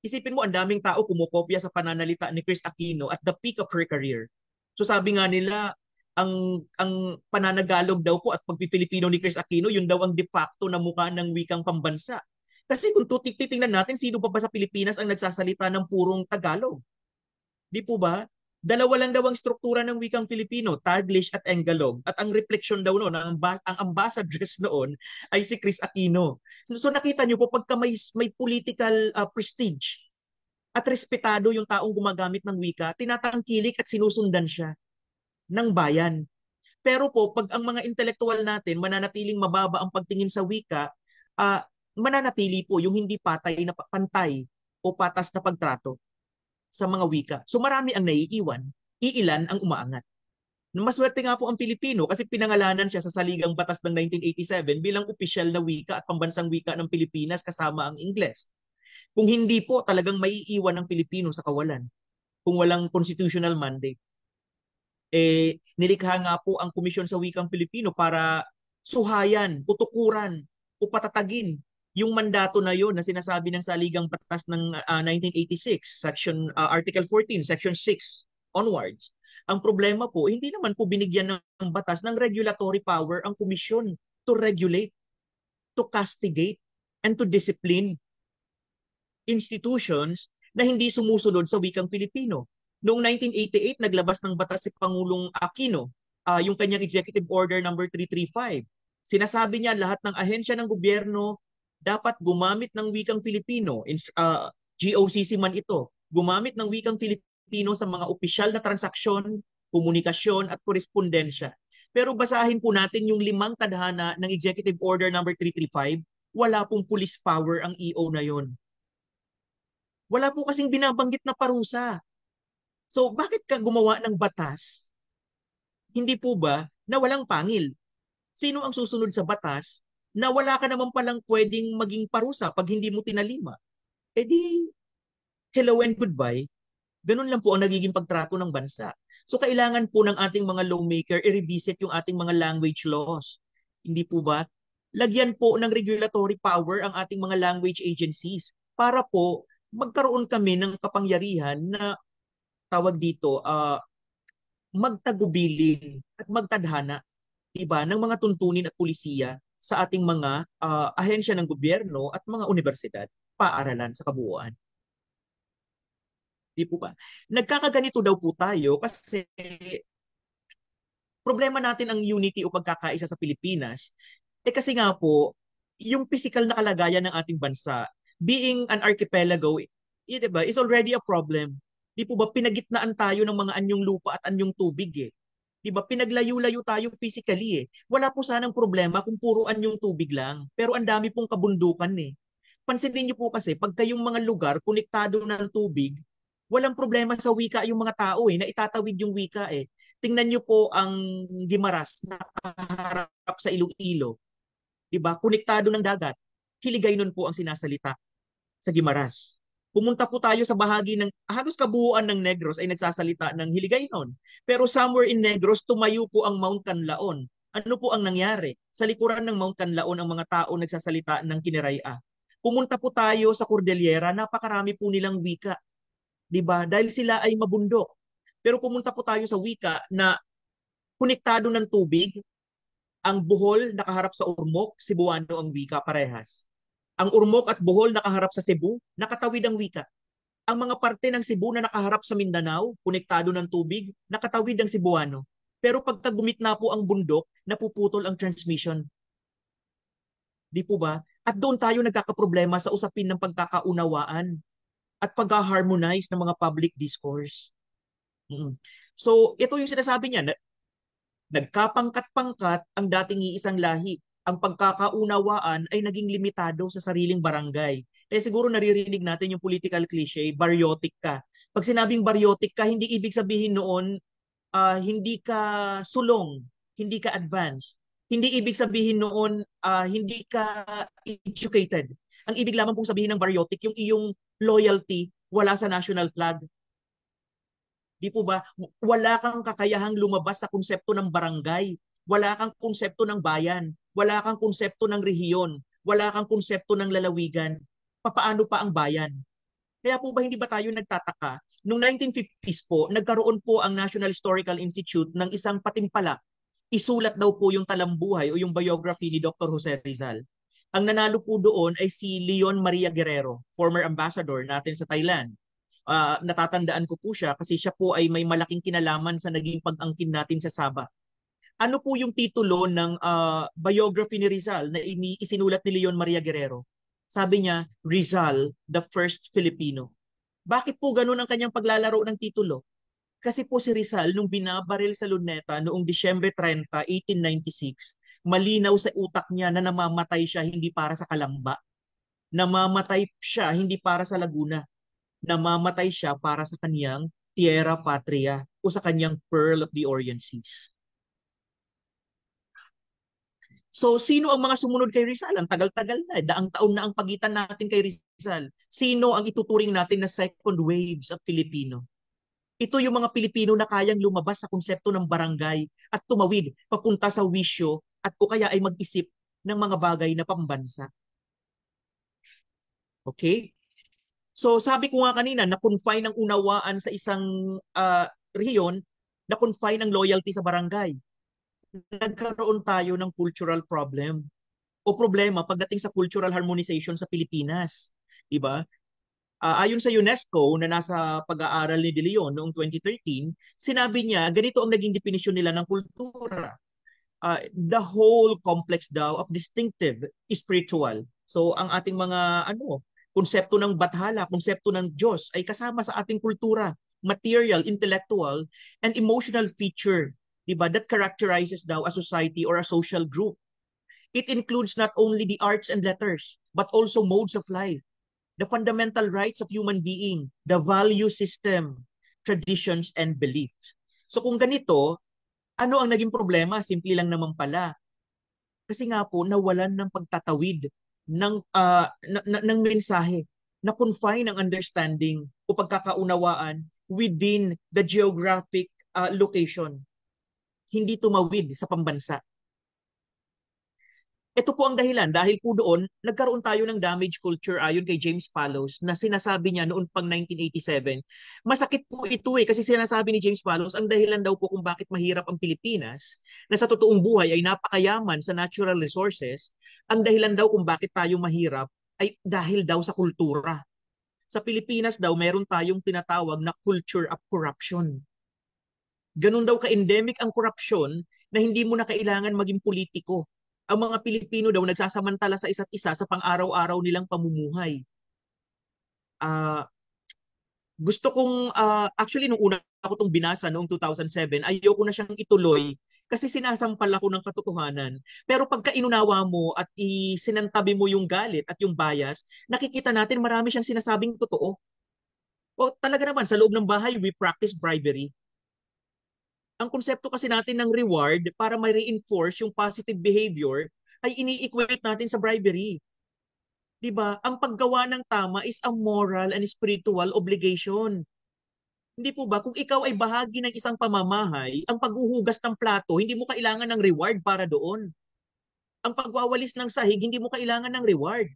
Speaker 1: Isipin mo, ang daming tao kumokopya sa pananalita ni Chris Aquino at the peak of her career. So sabi nga nila, ang pananagalog daw po at pagpipilipino ni Chris Aquino, yun daw ang de facto na mukha ng wikang pambansa. Kasi kung titingnan natin, sino pa ba sa Pilipinas ang nagsasalita ng purong Tagalog? Di po ba? Dalawa lang daw ang struktura ng wikang Filipino, Taglish at Engalog. At ang reflection daw noon, ang ambassadress noon ay si Chris Aquino. So nakita nyo po, pagka may political prestige at respetado yung taong gumagamit ng wika, tinatangkilik at sinusundan siya ng bayan. Pero po, pag ang mga intelektual natin mananatiling mababa ang pagtingin sa wika, mananatili po yung hindi pantay o patas na pagtrato. sa mga wika. So marami ang naiiwan, iilan ang umaangat. Maswerte nga po ang Pilipino kasi pinangalanan siya sa Saligang Batas ng 1987 bilang opisyal na wika at pambansang wika ng Pilipinas kasama ang Ingles. Kung hindi po, talagang maiiwan ang Pilipino sa kawalan kung walang constitutional mandate. Nilikha nga po ang Komisyon sa Wikang Pilipino para suhayan, tutukuran, o patatagin yung mandato na yon na sinasabi ng Saligang Batas ng 1986, Article 14, Section 6 onwards. Ang problema po, hindi naman po binigyan ng batas ng regulatory power ang komisyon to regulate, to castigate, and to discipline institutions na hindi sumusunod sa wikang Pilipino. Noong 1988, naglabas ng batas si Pangulong Aquino, yung kanyang Executive Order number 335. Sinasabi niya lahat ng ahensya ng gobyerno dapat gumamit ng wikang Filipino, GOCC man ito, gumamit ng wikang Filipino sa mga opisyal na transaksyon, komunikasyon at korespondensya. Pero basahin po natin yung 5 tadhana ng Executive Order number 335, wala pong police power ang EO na yon. Wala po kasing binabanggit na parusa. So bakit ka gumawa ng batas? Hindi po ba na walang pangil? Sino ang susunod sa batas na wala ka naman palang pwedeng maging parusa pag hindi mo tinalima? Eh di, hello and goodbye. Ganun lang po ang nagiging pagtrato ng bansa. So kailangan po ng ating mga lawmaker i-revisit yung ating mga language laws. Hindi po ba? Lagyan po ng regulatory power ang ating mga language agencies para po magkaroon kami ng kapangyarihan na tawag dito, magtagubilin at magtadhana, diba, ng mga tuntunin at pulisiya sa ating mga ahensya ng gobyerno at mga universidad, paaralan sa kabuuan. Di po ba? Nagkakaganito daw po tayo kasi problema natin ang unity o pagkakaisa sa Pilipinas. Kasi nga po, yung physical na kalagayan ng ating bansa, being an archipelago, diba, is already a problem. Di po ba pinagitnaan tayo ng mga anyong lupa at anyong tubig eh. Di ba pinaglayo-layo tayo physically eh. Wala po sanang problema kung puro anyong tubig lang. Pero ang dami pong kabundukan eh. Pansinin niyo po kasi pag kayong mga lugar konektado ng tubig, walang problema sa wika yung mga tao eh, na itatawid yung wika eh. Tingnan niyo po ang Guimaras na kaharap sa Iloilo. Di ba? Konektado ng dagat. Hiligaynon po ang sinasalita sa Guimaras. Pumunta po tayo sa bahagi ng halos kabuuan ng Negros ay nagsasalita ng Hiligaynon. Pero somewhere in Negros, tumayo po ang Mount Canlaon. Ano po ang nangyari? Sa likuran ng Mount Canlaon, ang mga tao nagsasalita ng Kineray-a. Pumunta po tayo sa Cordillera, napakarami po nilang wika. Diba? Dahil sila ay mabundok. Pero pumunta po tayo sa wika na konektado ng tubig, ang Bohol nakaharap sa Ormoc, Cebuano ang wika parehas. Ang Ormoc at Bohol nakaharap sa Cebu, nakatawid ang wika. Ang mga parte ng Cebu na nakaharap sa Mindanao, konektado ng tubig, nakatawid ang Cebuano. Pero pagka gumitna po ang bundok, napuputol ang transmission. Di po ba? At doon tayo nagkakaproblema sa usapin ng pagkakaunawaan at pag-harmonize ng mga public discourse. So, ito yung sinasabi niya, nagkapangkat-pangkat ang dating iisang lahi. Ang pagkakaunawaan ay naging limitado sa sariling barangay. Siguro naririnig natin yung political cliche, baryotic ka. Pag sinabing baryotic ka, hindi ibig sabihin noon hindi ka sulong, hindi ka advanced. Hindi ibig sabihin noon hindi ka educated. Ang ibig lamang pong sabihin ng baryotic, yung iyong loyalty wala sa national flag. Di po ba? Wala kang kakayahang lumabas sa konsepto ng barangay. Wala kang konsepto ng bayan. Wala kang konsepto ng rehiyon. Wala kang konsepto ng lalawigan. Papaano pa ang bayan? Kaya po ba hindi ba tayo nagtataka? Noong 1950s po, nagkaroon po ang National Historical Institute ng isang patimpalak. Isulat daw po yung talambuhay o yung biography ni Dr. Jose Rizal. Ang nanalo po doon ay si Leon Maria Guerrero, former ambassador natin sa Thailand. Natatandaan ko po siya kasi siya po ay may malaking kinalaman sa naging pag-angkin natin sa Sabah. Ano po yung titulo ng biography ni Rizal na isinulat ni Leon Maria Guerrero? Sabi niya, Rizal, the first Filipino. Bakit po ganun ang kanyang paglalaro ng titulo? Kasi po si Rizal, nung binabaril sa Luneta noong Disyembre 30, 1896, malinaw sa utak niya na namamatay siya hindi para sa Kalamba. Namamatay siya hindi para sa Laguna. namamatay siya para sa kanyang tierra patria o sa kanyang Pearl of the Orient Seas. So, sino ang mga sumunod kay Rizal? Ang tagal-tagal na, daang taon na ang pagitan natin kay Rizal. Sino ang ituturing natin na second waves of Filipino? Ito yung mga Pilipino na kayang lumabas sa konsepto ng barangay at tumawid papunta sa wisyo at o kaya ay mag-isip ng mga bagay na pambansa. Okay? So sabi ko nga kanina, na-confine ang unawaan sa isang rehiyon, na-confine ang loyalty sa barangay. Nagkaroon tayo ng cultural problem o problema pagdating sa cultural harmonization sa Pilipinas. Diba? Ayon sa UNESCO na nasa pag-aaral ni De Leon noong 2013, sinabi niya, ganito ang naging definisyon nila ng kultura. The whole complex daw of distinctive spiritual. So ang ating mga konsepto ng bathala, konsepto ng Diyos ay kasama sa ating kultura, material, intellectual, and emotional feature, diba, that characterizes daw a society or a social group. It includes not only the arts and letters, but also modes of life, the fundamental rights of human being, the value system, traditions, and beliefs. So kung ganito, ano ang naging problema? Simple lang naman pala. Kasi nga po, nawalan ng pagtatawid ng mensahe na confine ang understanding o pagkakaunawaan within the geographic location. Hindi tumawid sa pambansa. Ito po ang dahilan. Dahil po doon, nagkaroon tayo ng damage culture ayon kay James Fallows na sinasabi niya noon pang 1987. Masakit po ito kasi sinasabi ni James Fallows, ang dahilan daw po kung bakit mahirap ang Pilipinas, na sa totoong buhay ay napakayaman sa natural resources, ang dahilan daw kung bakit tayo mahirap ay dahil daw sa kultura. Sa Pilipinas daw, meron tayong tinatawag na culture of corruption. Ganun daw ka-endemic ang korupsyon na hindi mo na kailangan maging politiko. Ang mga Pilipino daw nagsasamantala sa isa't isa sa pang-araw-araw nilang pamumuhay. Gusto kong, actually nung una ako itong binasa noong 2007, ayoko na siyang ituloy kasi sinasampal ako ng katotohanan. Pero pagka inunawa mo at isinantabi mo yung galit at yung bias, nakikita natin marami siyang sinasabing totoo. O talaga naman, sa loob ng bahay, we practice bribery. Ang konsepto kasi natin ng reward para ma-reinforce yung positive behavior ay ini-equate natin sa bribery. 'Di ba? Ang paggawa ng tama is a moral and spiritual obligation. Hindi po ba? Kung ikaw ay bahagi ng isang pamamahay, ang paghuhugas ng plato, hindi mo kailangan ng reward para doon. Ang pagwawalis ng sahig, hindi mo kailangan ng reward.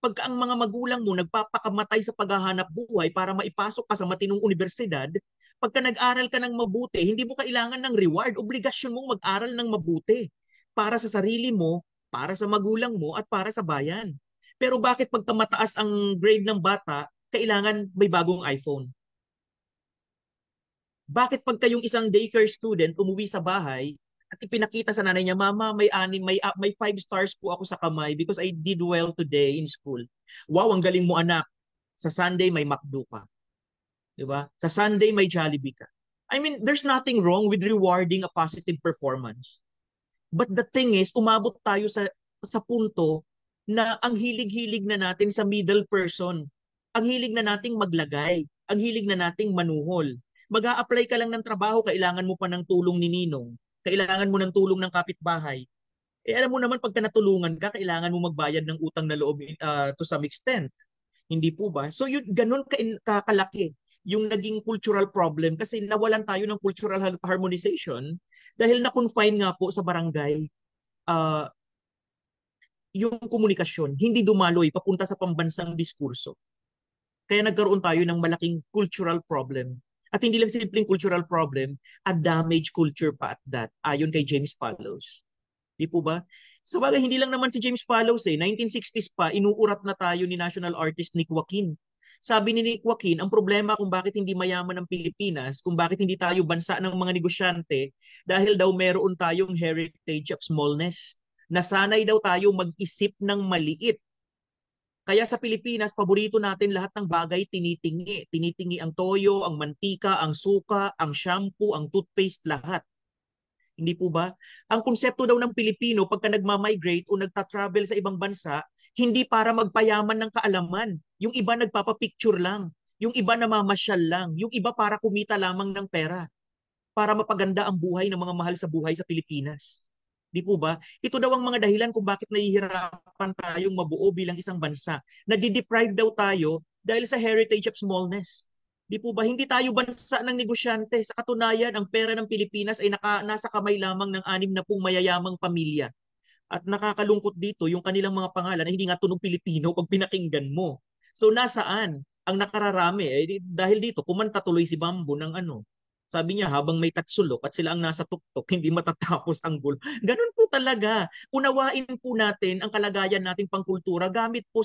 Speaker 1: Pagka ang mga magulang mo nagpapakamatay sa paghahanap buhay para maipasok ka sa matinong universidad, pagka nag-aral ka ng mabuti, hindi mo kailangan ng reward. Obligasyon mong mag-aral ng mabuti para sa sarili mo, para sa magulang mo, at para sa bayan. Pero bakit pagka mataas ang grade ng bata, kailangan may bagong iPhone? Bakit pagka yung isang daycare student umuwi sa bahay at ipinakita sa nanay niya, Mama, may 5 stars po ako sa kamay because I did well today in school. Wow, ang galing mo anak. Sa Sunday may McDo ka. 'Di ba? Sa Sunday may Jollibee ka. I mean, there's nothing wrong with rewarding a positive performance. But the thing is, umabot tayo sa punto na ang hilig-hilig na natin sa middle person. Ang hilig na nating maglagay. Ang hilig na nating manuhol. Mag-a-apply ka lang ng trabaho, kailangan mo pa ng tulong ni Ninong. Kailangan mo ng tulong ng kapitbahay. Alam mo naman, pagka natulungan ka, kailangan mo magbayad ng utang na loob to some extent. Hindi po ba? So yun, ganun kakalaki yung naging cultural problem kasi nawalan tayo ng cultural harmonization dahil na-confine nga po sa barangay uh, yung komunikasyon, hindi dumaloy papunta sa pambansang diskurso. Kaya nagkaroon tayo ng malaking cultural problem. At hindi lang simpleng cultural problem, a damaged culture pa at that, ayon kay James Fallows. Di po ba? Sa bagay, hindi lang naman si James Fallows 1960s pa, inuurat na tayo ni national artist Nick Joaquin. Sabi ni Nick Joaquin, ang problema kung bakit hindi mayaman ang Pilipinas, kung bakit hindi tayo bansa ng mga negosyante, dahil daw meron tayong heritage of smallness. Nasanay daw tayo mag-isip ng maliit. Kaya sa Pilipinas, paborito natin lahat ng bagay tinitingi. Tinitingi ang toyo, ang mantika, ang suka, ang shampoo, ang toothpaste, lahat. Hindi po ba? Ang konsepto daw ng Pilipino pagka nagma-migrate o nagta-travel sa ibang bansa, hindi para magpayaman ng kaalaman. Yung iba nagpapapicture lang. Yung iba namamasyal lang. Yung iba para kumita lamang ng pera. Para mapaganda ang buhay ng mga mahal sa buhay sa Pilipinas. Di po ba? Ito daw ang mga dahilan kung bakit nahihirapan tayong mabuo bilang isang bansa. Nadideprive daw tayo dahil sa heritage of smallness. Di po ba? Hindi tayo bansa ng negosyante. Sa katunayan, ang pera ng Pilipinas ay nasa kamay lamang ng 60 mayayamang pamilya. At nakakalungkot dito yung kanilang mga pangalan na hindi nga tunog Pilipino pag pinakinggan mo. So nasaan ang nakararami? Dahil dito, kumanta tuloy si Bambo ng ano. Sabi niya, habang may tatsulok at sila ang nasa tuktok, hindi matatapos ang gulo. Ganun po talaga. Unawain po natin ang kalagayan nating pangkultura gamit po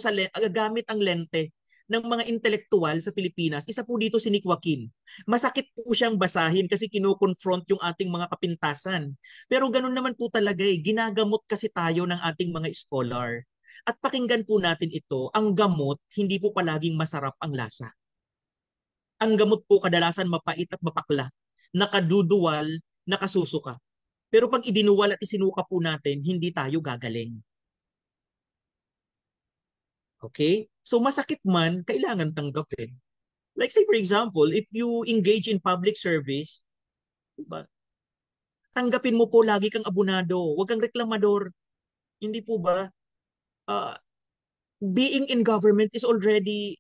Speaker 1: gamit ang lente ng mga intelektual sa Pilipinas. Isa po dito si Nick Joaquin. Masakit po siyang basahin kasi kino-confront yung ating mga kapintasan. Pero ganun naman po talaga eh. Ginagamot kasi tayo ng ating mga scholar. At pakinggan po natin ito, ang gamot, hindi po palaging masarap ang lasa. Ang gamot po kadalasan mapait at mapakla, nakaduduwal, nakasusuka. Pero pag idinuwal at isinuka po natin, hindi tayo gagaling. Okay? So masakit man, kailangan tanggapin. Like say for example, if you engage in public service, diba, tanggapin mo po lagi kang abunado. Huwag kang reklamador. Hindi po ba? Uh, Being in government is already,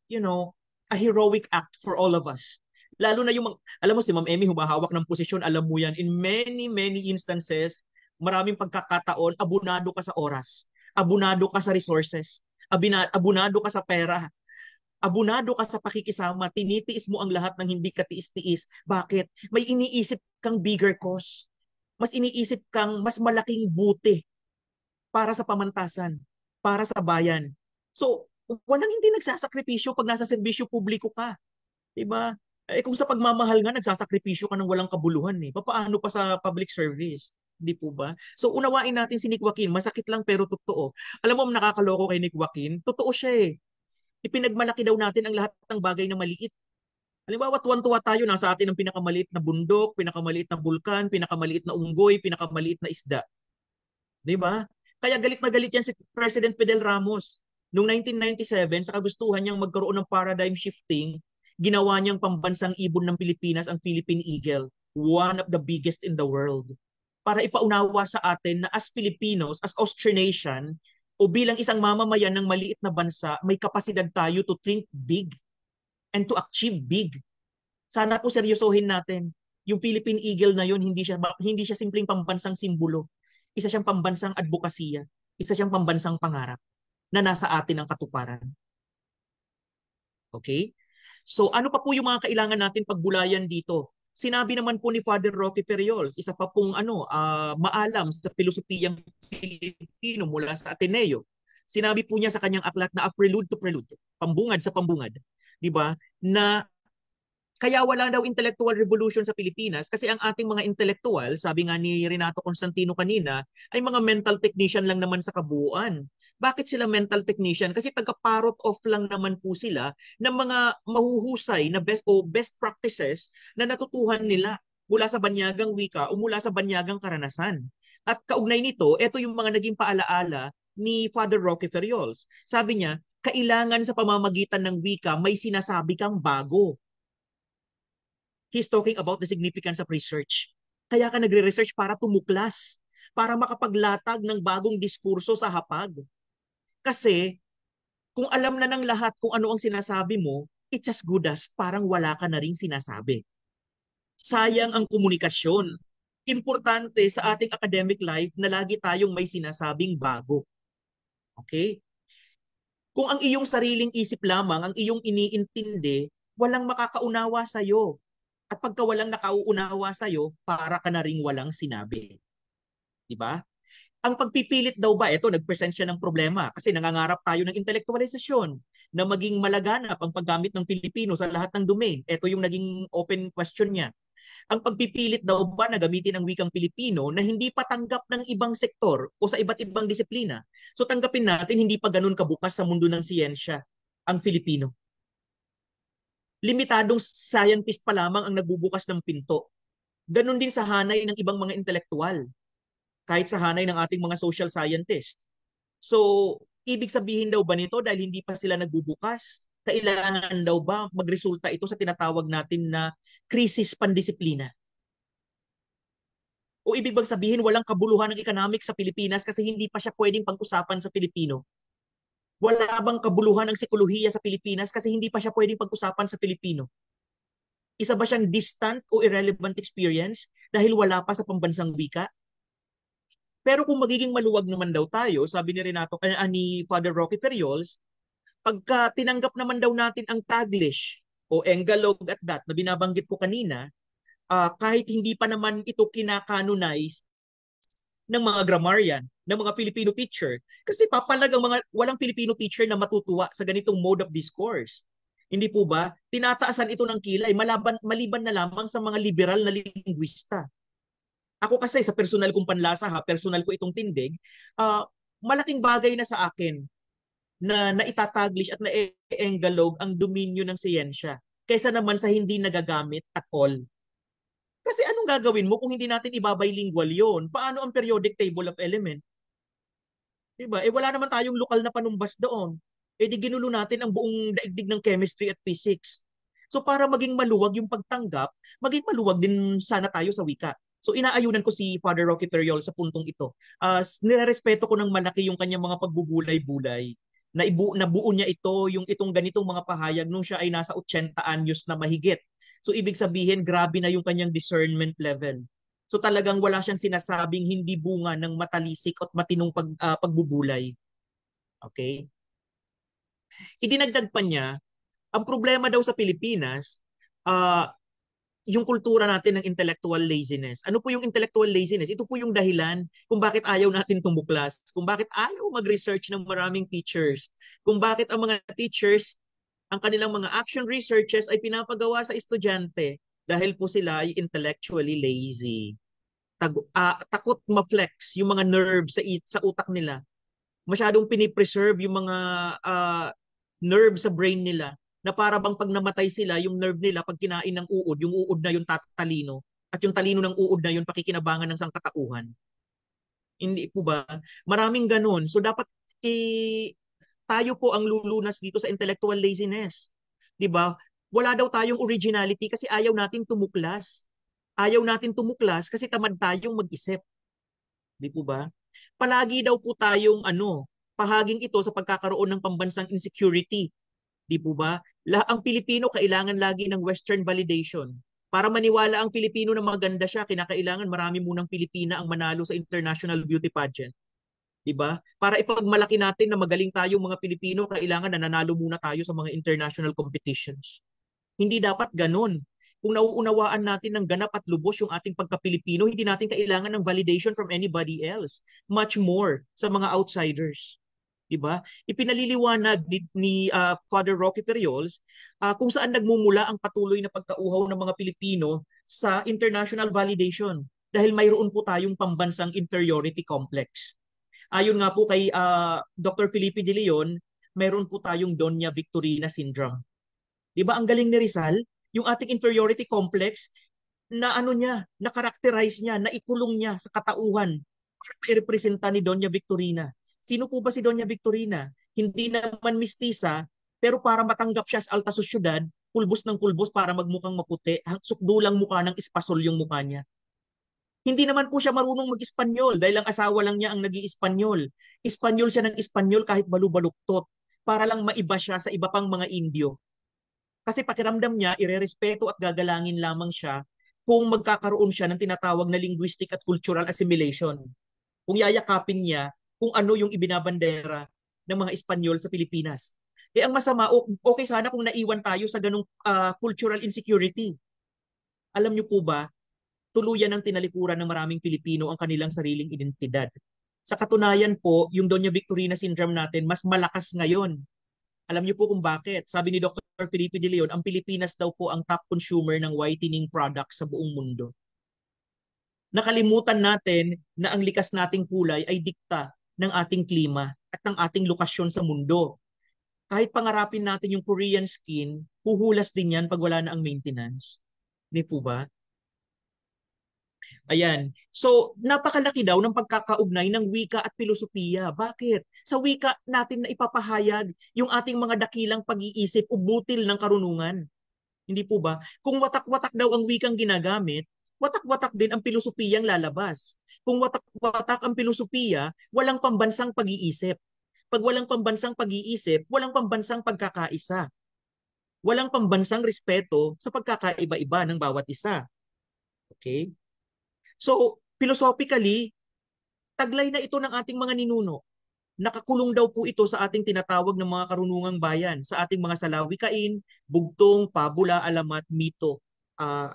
Speaker 1: a heroic act for all of us. Lalo na alam mo si Ma'am Emmy humahawak ng posisyon, alam mo yan, in many, many instances, maraming pagkakataon, abunado ka sa oras, abunado ka sa resources, abunado ka sa pera, abunado ka sa pakikisama, tinitiis mo ang lahat ng hindi ka tiis-tiis. Bakit? May iniisip kang bigger cause. Mas iniisip kang mas malaking buti para sa pamantasan, para sa bayan. So, walang hindi nagsasakripisyo pag nasa serbisyo publiko ka. Diba? Eh kung sa pagmamahal nga, nagsasakripisyo ka ng walang kabuluhan eh. Paano pa sa public service? Di po ba? So unawain natin si Nick Joaquin. Masakit lang pero totoo. Alam mo, nakakaloko kay Nick Joaquin. Totoo siya eh. Ipinagmalaki daw natin ang lahat ng bagay na maliit. Halimbawa, tuwan-tuwa tayo, nasa atin ang pinakamaliit na bundok, pinakamaliit na bulkan, pinakamaliit na unggoy, pinakamaliit na isda. Di ba? Kaya galit na galit yan si President Fidel Ramos. Noong 1997, sa kagustuhan niyang magkaroon ng paradigm shifting, ginawa niyang pambansang ibon ng Pilipinas ang Philippine Eagle, one of the biggest in the world. Para ipaunawa sa atin na as Filipinos, as Austronesian, o bilang isang mamamayan ng maliit na bansa, may kapasidad tayo to think big and to achieve big. Sana po seryosohin natin. Yung Philippine Eagle na yun, hindi siya simpleng pambansang simbolo. Isa siyang pambansang advokasya. Isa siyang pambansang pangarap na nasa atin ang katuparan. Okay? So ano pa po yung mga kailangan natin pagbulayan dito? Sinabi naman po ni Father Roque Ferriols, isa pa pong maalam sa filosofiyang Pilipino mula sa Ateneo. Sinabi po niya sa kanyang aklat na a prelude to prelude, pambungad sa pambungad, 'di ba? Na kaya wala daw intellectual revolution sa Pilipinas kasi ang ating mga intellectual, sabi nga ni Renato Constantino kanina, ay mga mental technician lang naman sa kabuuan. Bakit sila mental technician? Kasi taga-parrot off lang naman po sila ng mga mahuhusay na best practices na natutuhan nila mula sa banyagang wika o mula sa banyagang karanasan. At kaugnay nito, ito yung mga naging paalaala ni Father Roque Ferriols. Sabi niya, kailangan sa pamamagitan ng wika may sinasabi kang bago. He's talking about the significance of research. Kaya ka nagre-research para tumuklas, para makapaglatag ng bagong diskurso sa hapag. Kasi kung alam na ng lahat kung ano ang sinasabi mo, it's as good as parang wala ka na ring sinasabi. Sayang ang komunikasyon. Importante sa ating academic life na lagi tayong may sinasabing bago. Okay? Kung ang iyong sariling isip lamang, ang iyong iniintindi, walang makakaunawa sa'yo. At pagka walang nakauunawa sa'yo, para ka na ring walang sinabi. Diba? Ang pagpipilit daw ba, ito, nag-present siya ng problema kasi nangangarap tayo ng intelektualisasyon na maging malaganap ang paggamit ng Pilipino sa lahat ng domain. Ito yung naging open question niya. Ang pagpipilit daw ba na gamitin ang wikang Pilipino na hindi pa tanggap ng ibang sektor o sa iba't ibang disiplina. So tanggapin natin hindi pa ganun kabukas sa mundo ng siyensya ang Filipino. Limitadong scientist pa lamang ang nagbubukas ng pinto. Ganon din sa hanay ng ibang mga intelektual. Kahit sa hanay ng ating mga social scientists. So, ibig sabihin daw ba nito dahil hindi pa sila nagbubukas, kailangan daw ba magresulta ito sa tinatawag natin na krisis pandisiplina? O ibig bang sabihin walang kabuluhan ng economics sa Pilipinas kasi hindi pa siya pwedeng pag-usapan sa Pilipino? Wala bang kabuluhan ng sikolohiya sa Pilipinas kasi hindi pa siya pwedeng pag-usapan sa Pilipino? Isa ba siyang distant o irrelevant experience dahil wala pa sa pambansang wika? Pero kung magiging maluwag naman daw tayo, sabi ni Renato, ni Father Roque Ferriols, pagka tinanggap naman daw natin ang Taglish o Engalog at that na binabanggit ko kanina, kahit hindi pa naman ito kinakanonize ng mga grammarian, ng mga Filipino teacher, kasi papalag ang mga walang Filipino teacher na matutuwa sa ganitong mode of discourse. Hindi po ba? Tinataasan ito ng kilay, maliban na lamang sa mga liberal na linguista. Ako kasi sa personal kong panlasa, personal ko itong tindig, malaking bagay na sa akin na naitataglish at na-engalog ang dominyo ng siyensya kaysa naman sa hindi nagagamit at all. Kasi anong gagawin mo kung hindi natin ibabilingual yon? Paano ang periodic table of element? Diba? Wala naman tayong lokal na panumbas doon. Di ginulo natin ang buong daigdig ng chemistry at physics. So para maging maluwag yung pagtanggap, maging maluwag din sana tayo sa wika. So inaayunan ko si Father Roque Teriol sa puntong ito. Nirerespeto ko ng malaki yung kanyang mga pagbubulay-bulay. Nabuo niya itong ganitong mga pahayag nung siya ay nasa 80 anyos na mahigit. So ibig sabihin, grabe na yung kanyang discernment level. So talagang wala siyang sinasabing hindi bunga ng matalisik at matinong pagbubulay. Okay? Idinagdag pa niya, ang problema daw sa Pilipinas, yung kultura natin ng intellectual laziness. Ano po yung intellectual laziness? Ito po yung dahilan kung bakit ayaw natin tumuklas, kung bakit ayaw mag-research ng maraming teachers, kung bakit ang mga teachers, ang kanilang mga action researches ay pinapagawa sa estudyante dahil po sila ay intellectually lazy. Takot ma-flex yung mga nerve sa utak nila. Masyadong pinipreserve yung mga nerve sa brain nila na para bang pag namatay sila, yung nerve nila pag kinain ng uod, yung uod na yung tatalino at yung talino ng uod na yun pakikinabangan ng sangkatauhan. Hindi po ba? Maraming ganun. So dapat tayo po ang lulunas dito sa intellectual laziness. 'Di ba? Wala daw tayong originality kasi ayaw natin tumuklas. Ayaw natin tumuklas kasi tamad tayong mag-isip. 'Di po ba? Palagi daw po tayong pahaging ito sa pagkakaroon ng pambansang insecurity. 'Di po ba? Ang Pilipino kailangan lagi ng Western validation. Para maniwala ang Pilipino na maganda siya, kinakailangan marami munang Pilipina ang manalo sa international beauty pageant. 'Di ba? Para ipagmalaki natin na magaling tayong mga Pilipino, kailangan nananalo muna tayo sa mga international competitions. Hindi dapat ganun. Kung nauunawaan natin ng ganap at lubos yung ating pagka-Pilipino, hindi natin kailangan ng validation from anybody else. Much more sa mga outsiders. Diba? Ipinaliliwanag ni Father Roque Periols kung saan nagmumula ang patuloy na pagkauhaw ng mga Pilipino sa international validation dahil mayroon po tayong pambansang inferiority complex. Ayon nga po kay Dr. Felipe De Leon, mayroon po tayong Doña Victorina syndrome. 'Di ba ang galing ni Rizal? Yung ating inferiority complex na na-characterize niya, naikulong niya sa katauhan para i-representa ni Doña Victorina. Sino po ba si Doña Victorina? Hindi naman mistisa, pero para matanggap siya sa alta sosyudad, pulbos ng pulbos para magmukhang maputi, sukdulang mukha ng espasol yung mukha niya. Hindi naman po siya marunong mag-Espanyol dahil ang asawa lang niya ang nag-i-Espanyol. Espanyol siya ng Espanyol kahit balubaluktot para lang maiba siya sa iba pang mga Indio. Kasi pakiramdam niya, irerespeto at gagalangin lamang siya kung magkakaroon siya ng tinatawag na linguistic at cultural assimilation. Kung yayakapin niya kung ano yung ibinabandera ng mga Espanyol sa Pilipinas. Ang masama, okay sana kung naiwan tayo sa ganung cultural insecurity. Alam niyo po ba, tuluyan ng tinalikuran ng maraming Pilipino ang kanilang sariling identidad. Sa katunayan po, yung Doña Victorina syndrome natin mas malakas ngayon. Alam niyo po kung bakit. Sabi ni Dr. Felipe De Leon, ang Pilipinas daw po ang top consumer ng whitening products sa buong mundo. Nakalimutan natin na ang likas nating kulay ay dikta ng ating klima at ng ating lokasyon sa mundo. Kahit pangarapin natin yung Korean skin, huhulas din yan pag wala na ang maintenance. Hindi po ba? Ayan. So, napakalaki daw ng pagkakaugnay ng wika at filosofiya. Bakit? Sa wika natin na ipapahayag yung ating mga dakilang pag-iisip o butil ng karunungan. Hindi po ba? Kung watak-watak daw ang wikang ginagamit, watak-watak din ang filosofiyang lalabas. Kung watak-watak ang filosofiya, walang pambansang pag-iisip. Pag walang pambansang pag-iisip, walang pambansang pagkakaisa. Walang pambansang respeto sa pagkakaiba-iba ng bawat isa. Okay? So, philosophically, taglay na ito ng ating mga ninuno. Nakakulong daw po ito sa ating tinatawag ng mga karunungang bayan, sa ating mga salawikain, bugtong, pabula, alamat, mito, ah,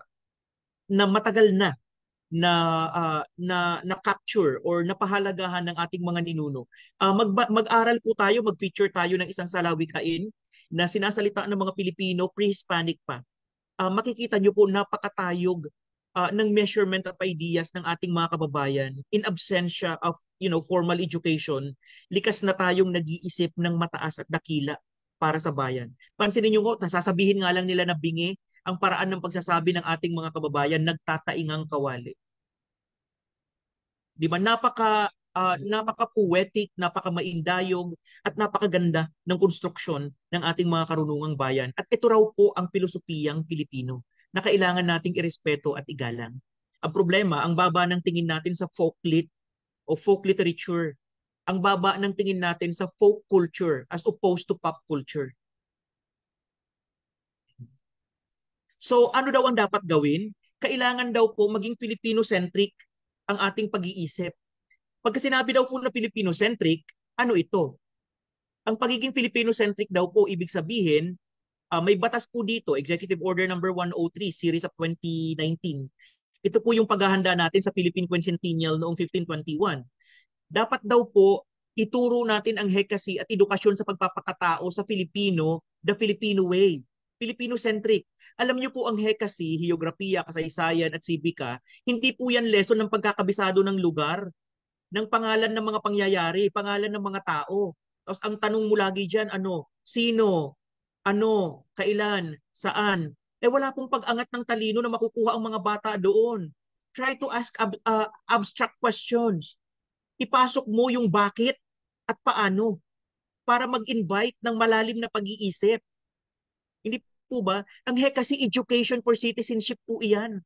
Speaker 1: na matagal na capture or napahalagahan ng ating mga ninuno. Mag-aral po tayo, mag-feature tayo ng isang salawikain na sinasalita ng mga Pilipino pre-Hispanic pa. Makikita nyo po napakatayog ng measurement at ideas ng ating mga kababayan in absentia of formal education. Likas na tayong nag-iisip ng mataas at dakila para sa bayan. Pansinin nyo ko, nasasabihin nga lang nila na bingi ang paraan ng pagsasabi ng ating mga kababayan, nagtataingang kawali. Di ba? Napaka-poetic, napaka-maindayog, at napakaganda ng konstruksyon ng ating mga karunungang bayan. At ito raw po ang pilosopiyang Pilipino na kailangan nating irespeto at igalang. Ang problema, ang baba ng tingin natin sa folklit o folk literature. Ang baba ng tingin natin sa folk culture as opposed to pop culture. So ano daw ang dapat gawin? Kailangan daw po maging Filipino-centric ang ating pag-iisip. Pagka sinabi daw po na Filipino-centric, ano ito? Ang pagiging Filipino-centric daw po, ibig sabihin, may batas po dito, Executive Order number 103, Series of 2019. Ito po yung paghahanda natin sa Philippine Quincentennial noong 1521. Dapat daw po, ituro natin ang hekasi at edukasyon sa pagpapakatao sa Filipino, the Filipino way. Filipino-centric. Alam niyo po ang hekasi, heograpiya, kasaysayan at sibika, hindi po yan lesson ng pagkakabisado ng lugar, ng pangalan ng mga pangyayari, pangalan ng mga tao. Tapos ang tanong mo lagi dyan, ano? Sino? Ano? Kailan? Saan? Wala pong pag-angat ng talino na makukuha ang mga bata doon. Try to ask abstract questions. Ipasok mo yung bakit at paano para mag-invite ng malalim na pag-iisip. Hindi po ba? Ang hekasi education for citizenship po iyan.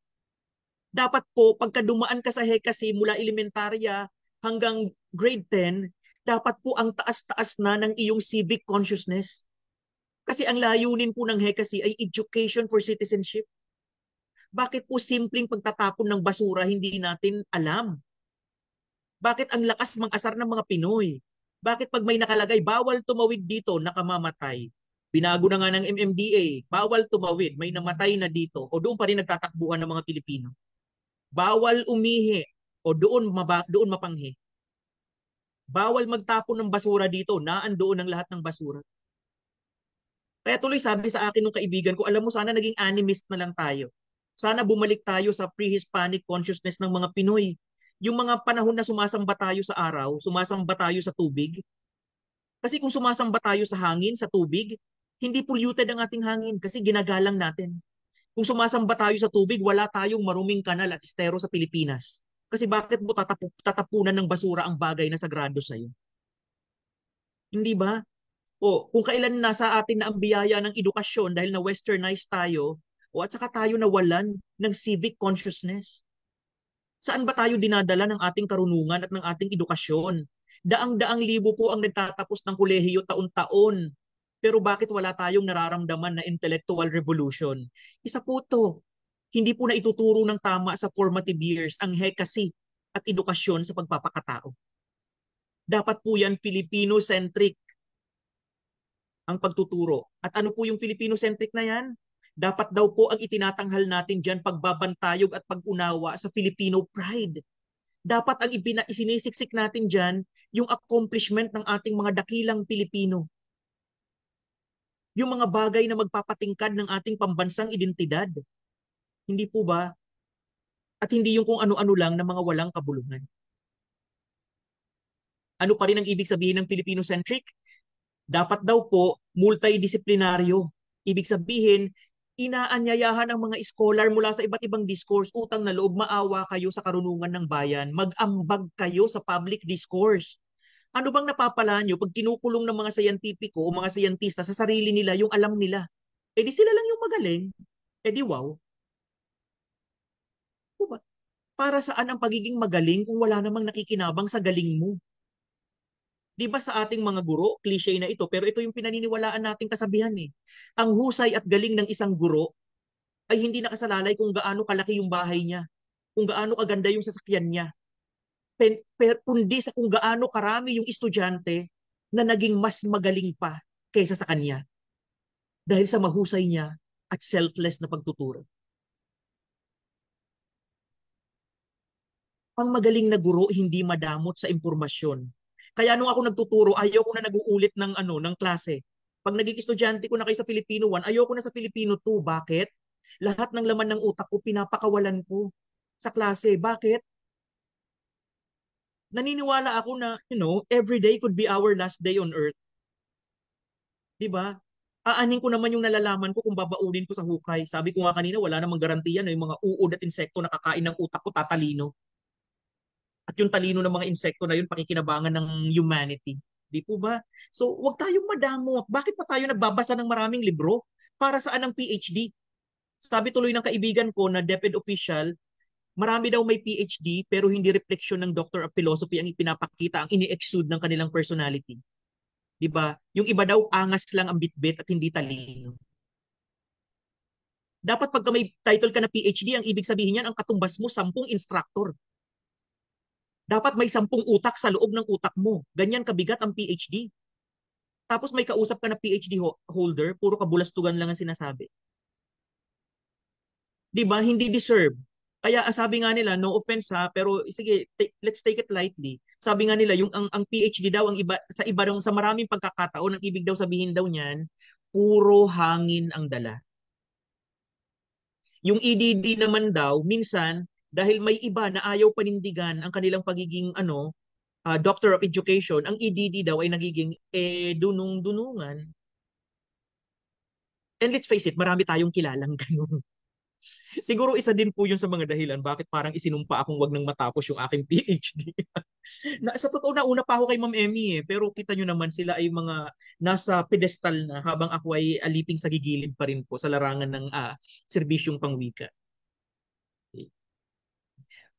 Speaker 1: Dapat po, pagka dumaan ka sa hekasi mula elementarya hanggang grade 10, dapat po ang taas-taas na ng iyong civic consciousness. Kasi ang layunin po ng hekasi ay education for citizenship. Bakit po simpleng pagtatapon ng basura hindi natin alam? Bakit ang lakas mang-asar ng mga Pinoy? Bakit pag may nakalagay, bawal tumawid dito, nakamamatay? Binago na nga ng MMDA, bawal tumawid, may namatay na dito, o doon pa rin nagtatakbuhan ng mga Pilipino. Bawal umihi, o doon mapanghi. Bawal magtapon ng basura dito, naandoon ang lahat ng basura. Kaya tuloy sabi sa akin ng kaibigan ko, alam mo, sana naging animist na lang tayo. Sana bumalik tayo sa pre-Hispanic consciousness ng mga Pinoy. Yung mga panahon na sumasamba tayo sa araw, sumasamba tayo sa tubig. Kasi kung sumasamba tayo sa hangin, sa tubig, hindi polluted ang ating hangin kasi ginagalang natin. Kung sumasamba tayo sa tubig, wala tayong maruming kanal at estero sa Pilipinas. Kasi bakit mo tatapunan ng basura ang bagay na sagrado sa'yo? Hindi ba? O kung kailan nasa atin na ang biyaya ng edukasyon dahil na westernized tayo, o at saka tayo nawalan ng civic consciousness. Saan ba tayo dinadala ng ating karunungan at ng ating edukasyon? Daang-daang libo po ang nagtatapos ng kolehiyo taon-taon. Pero bakit wala tayong nararamdaman na intellectual revolution? Isa po to. Hindi po na ituturo ng tama sa formative years ang hekasi at edukasyon sa pagpapakatao. Dapat po yan Filipino-centric ang pagtuturo. At ano po yung Filipino-centric na yan? Dapat daw po ang itinatanghal natin dyan pagbabantayog at pag-unawa sa Filipino pride. Dapat ang isinisiksik natin dyan yung accomplishment ng ating mga dakilang Pilipino. Yung mga bagay na magpapatingkad ng ating pambansang identidad. Hindi po ba? At hindi yung kung ano-ano lang na mga walang kabuluhan. Ano pa rin ang ibig sabihin ng Filipino-centric? Dapat daw po multidisiplinaryo. Ibig sabihin, Inaanyayahan ang mga scholar mula sa iba't ibang discourse, utang na loob, maawa kayo sa karunungan ng bayan, mag-ambag kayo sa public discourse. Ano bang napapala nyo pag kinukulong ng mga sayantipiko o mga sayantista sa sarili nila yung alam nila? Eh di sila lang yung magaling. Eh di wow. Diba? Para saan ang pagiging magaling kung wala namang nakikinabang sa galing mo? Di ba sa ating mga guro, cliche na ito, pero ito yung pinaniniwalaan nating kasabihan eh. Ang husay at galing ng isang guro ay hindi nakasalalay kung gaano kalaki yung bahay niya, kung gaano kaganda yung sasakyan niya, kundi sa kung gaano karami yung estudyante na naging mas magaling pa kaysa sa kanya dahil sa mahusay niya at selfless na pagtuturo. Ang magaling na guro hindi madamot sa impormasyon. Kaya nung ako nagtuturo, ayaw ko na nag-uulit ng klase. Pag naging estudyante ko na kayo sa Filipino 1, ayaw ko na sa Filipino 2. Bakit? Lahat ng laman ng utak ko pinapakawalan ko sa klase. Bakit? Naniniwala ako na, every day could be our last day on earth. 'Di ba? Aanin ko naman yung nalalaman ko kung babaunin ko sa hukay. Sabi ko nga kanina, wala namang garantiya na yung mga uod at insekto na kakain ng utak ko tatalino. At yung talino ng mga insekto na yun, pakikinabangan ng humanity. Di po ba? So, wag tayong madamot. Bakit pa tayo nagbabasa ng maraming libro? Para saan ang PhD? Sabi tuloy ng kaibigan ko na DepEd official, marami daw may PhD pero hindi refleksyon ng Doctor of Philosophy ang ipinapakita, ang ini-exude ng kanilang personality. 'Di ba? Yung iba daw angas lang ang bitbit at hindi talino. Dapat pagka may title ka na PhD, ang ibig sabihin niyan ang katumbas mo 10 instructor. Dapat may 10 utak sa loob ng utak mo. Ganyan kabigat ang PhD. Tapos may kausap ka na PhD holder, puro kabulastugan lang ang sinasabi. 'Di ba? Hindi deserve. Kaya sabi nga nila, no offense ha, pero sige, let's take it lightly. Sabi nga nila, yung ang PhD daw ang iba sa maraming pagkakataon, ang ibig daw sabihin daw niyan, puro hangin ang dala. Yung EDD naman daw, minsan dahil may iba na ayaw panindigan ang kanilang pagiging Doctor of Education, ang EDD daw ay nagiging dunung-dunungan. And let's face it, marami tayong kilalang ganun. Siguro isa din po yun sa mga dahilan bakit parang isinumpa akong wag nang matapos yung aking PhD. Sa totoo na una pa ako kay Ma'am Emmy pero kita nyo naman sila ay mga nasa pedestal na habang ako ay aliping sa gigilid pa rin po sa larangan ng serbisyong pangwika. Okay.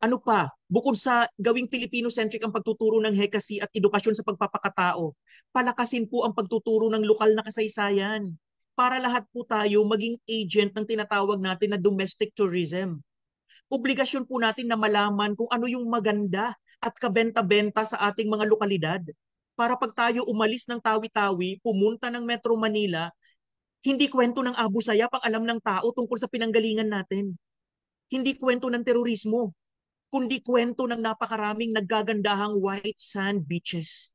Speaker 1: Ano pa? Bukod sa gawing Filipino-centric ang pagtuturo ng hekasi at edukasyon sa pagpapakatao, palakasin po ang pagtuturo ng lokal na kasaysayan para lahat po tayo maging agent ng tinatawag natin na domestic tourism. Obligasyon po natin na malaman kung ano yung maganda at kabenta-benta sa ating mga lokalidad. Para pag tayo umalis ng Tawi-Tawi, pumunta ng Metro Manila, hindi kwento ng Abu Sayyaf ang alam ng tao tungkol sa pinanggalingan natin. Hindi kwento ng terorismo, kundi kwento ng napakaraming naggagandahang white sand beaches.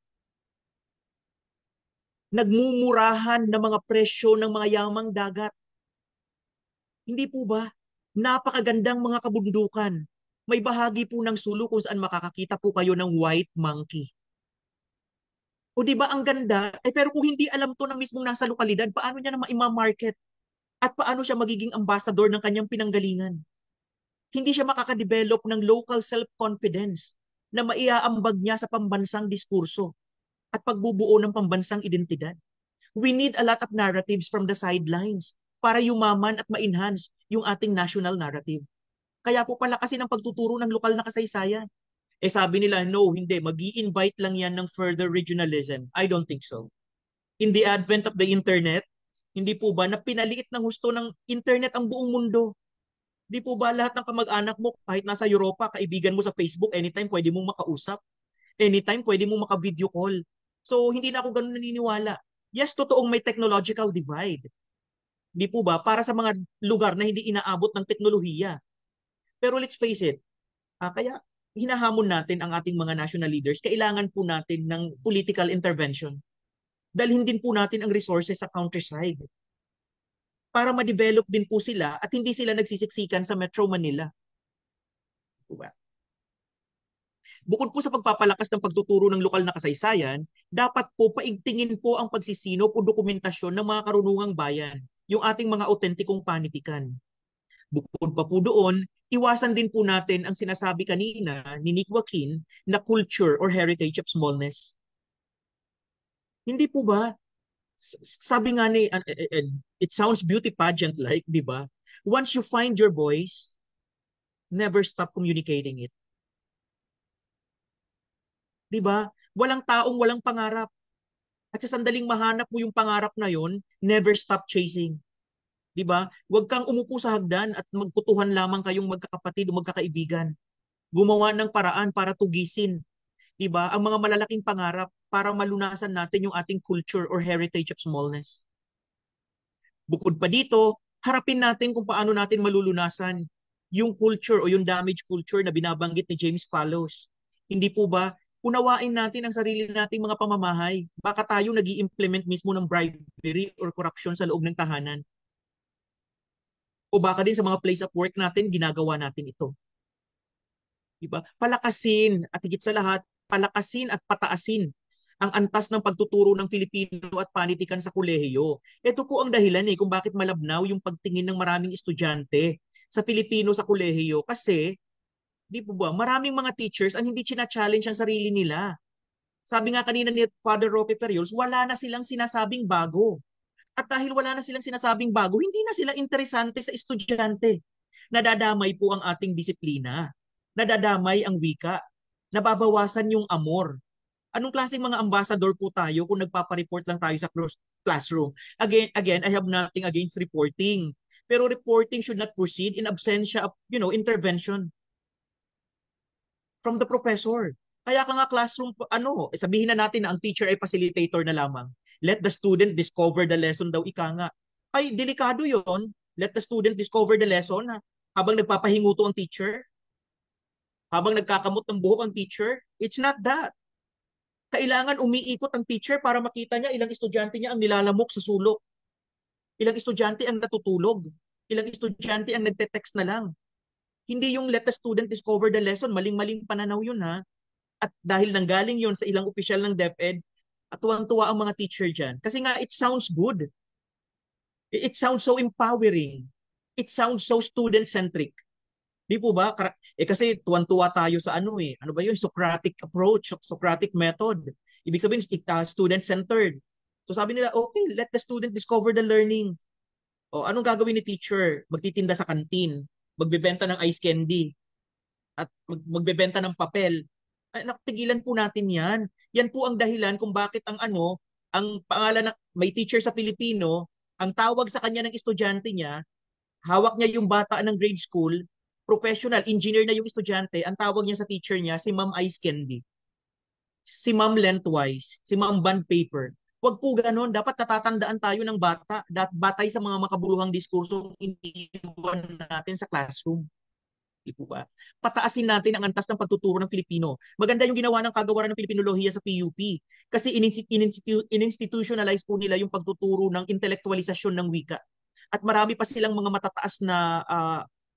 Speaker 1: Nagmumurahan na mga presyo ng mga yamang dagat. Hindi po ba? Napakagandang mga kabundukan. May bahagi po ng sulok kung saan makakakita po kayo ng white monkey. O di ba ang ganda? Pero kung hindi alam to ng mismong nasa lokalidad, paano niya na ma-market? At paano siya magiging ambassador ng kanyang pinanggalingan? Hindi siya makakadevelop ng local self-confidence na maiaambag niya sa pambansang diskurso at pagbubuo ng pambansang identidad. We need a lot of narratives from the sidelines para yumaman at ma-enhance yung ating national narrative. Kaya po palakasin ang pagtuturo ng lokal na kasaysayan. Sabi nila, no, hindi. Mag-i-invite lang yan ng further regionalism. I don't think so. In the advent of the internet, hindi po ba na pinaliit ng husto ng internet ang buong mundo? Di po ba lahat ng kamag-anak mo, kahit nasa Europa, kaibigan mo sa Facebook, anytime pwede mong makausap? Anytime pwede mong maka-video call? So, hindi na ako ganun naniniwala. Yes, totoong may technological divide. Di po ba? Para sa mga lugar na hindi inaabot ng teknolohiya. Pero let's face it, kaya hinahamon natin ang ating mga national leaders, kailangan po natin ng political intervention. Dalhin din po natin ang resources sa countryside para ma-develop din po sila at hindi sila nagsisiksikan sa Metro Manila. Diba? Bukod po sa pagpapalakas ng pagtuturo ng lokal na kasaysayan, dapat po paigtingin po ang pagsisinop o dokumentasyon ng mga karunungang bayan. yung ating mga autentikong panitikan. Bukod pa po doon, iwasan din po natin ang sinasabi kanina ni Nick Joaquin na culture or heritage of smallness. Hindi po ba? Sabi nga ni, it sounds beauty pageant like, di ba? Once you find your voice, never stop communicating it. Di ba? Walang taong walang pangarap. At sa sandaling mahanap mo yung pangarap na yon, never stop chasing. Di ba? Huwag kang umupo sa hagdan at magkutuhan lamang kayong magkakapatid o magkakaibigan. Gumawa ng paraan para tugisin, di ba? Ang mga malalaking pangarap para malunasan natin yung ating culture or heritage of smallness. Bukod pa dito, harapin natin kung paano natin malulunasan yung culture o yung damage culture na binabanggit ni James Fallows. Hindi po ba? Unawain natin ang sarili nating mga pamamahay. Baka tayo nag-i-implement mismo ng bribery or corruption sa loob ng tahanan. O baka din sa mga place of work natin, ginagawa natin ito. Diba? Palakasin at higit sa lahat, palakasin at pataasin ang antas ng pagtuturo ng Filipino at panitikan sa kolehiyo. Ito po ang dahilan kung bakit malabnaw yung pagtingin ng maraming estudyante sa Filipino sa kolehiyo. Kasi, di po ba, maraming mga teachers ang hindi china-challenge ang sarili nila. Sabi nga kanina ni Father Roque Periols, wala na silang sinasabing bago. At dahil wala na silang sinasabing bago, hindi na sila interesante sa estudyante. Nadadamay po ang ating disiplina. Nadadamay ang wika. Nababawasan yung amor. Anong klaseng mga ambassador po tayo kung nagpapareport lang tayo sa classroom? Again, I have nothing against reporting. Pero reporting should not proceed in absentia of, intervention from the professor. Kaya ka nga classroom, sabihin na natin na ang teacher ay facilitator na lamang. Let the student discover the lesson daw, ika nga. Ay, delikado yon. Let the student discover the lesson habang nagpapahinguto ang teacher, habang nagkakamot ng buhok ang teacher. It's not that. Kailangan umiikot ang teacher para makita niya ilang estudyante niya ang nilalamok sa sulok. Ilang estudyante ang natutulog. Ilang estudyante ang nagte-text na lang. Hindi yung let the student discover the lesson. Maling-maling pananaw yun ha. At dahil nanggaling yun sa ilang opisyal ng DepEd, at tuwang-tuwa ang mga teacher dyan. Kasi nga, it sounds good. It sounds so empowering. It sounds so student-centric. Di po ba? Kasi tuwan-tuwa tayo sa ano ba yun? Socratic approach, Socratic method. Ibig sabihin, student-centered. So sabi nila, okay, let the student discover the learning. O anong gagawin ni teacher? Magtitinda sa kantin, magbebenta ng ice candy, at magbebenta ng papel. Ay, tigilan po natin yan. Yan po ang dahilan kung bakit ang pangalan ng may teacher sa Filipino, ang tawag sa kanya ng estudyante niya, hawak niya yung bata ng grade school, professional, engineer na yung estudyante, ang tawag niya sa teacher niya, si Ma'am Ice Candy, si Ma'am Lentwise, si Ma'am Bond Paper. Huwag po ganon. Dapat natatandaan tayo ng bata, batay sa mga makabuluhang diskursong iniwan natin sa classroom. Di po ba? Pataasin natin ang antas ng pagtuturo ng Filipino. Maganda yung ginawa ng Kagawaran ng Filipinolohiya sa PUP kasi in-institutionalize po nila yung pagtuturo ng intelektualisasyon ng wika. At marami pa silang mga matataas na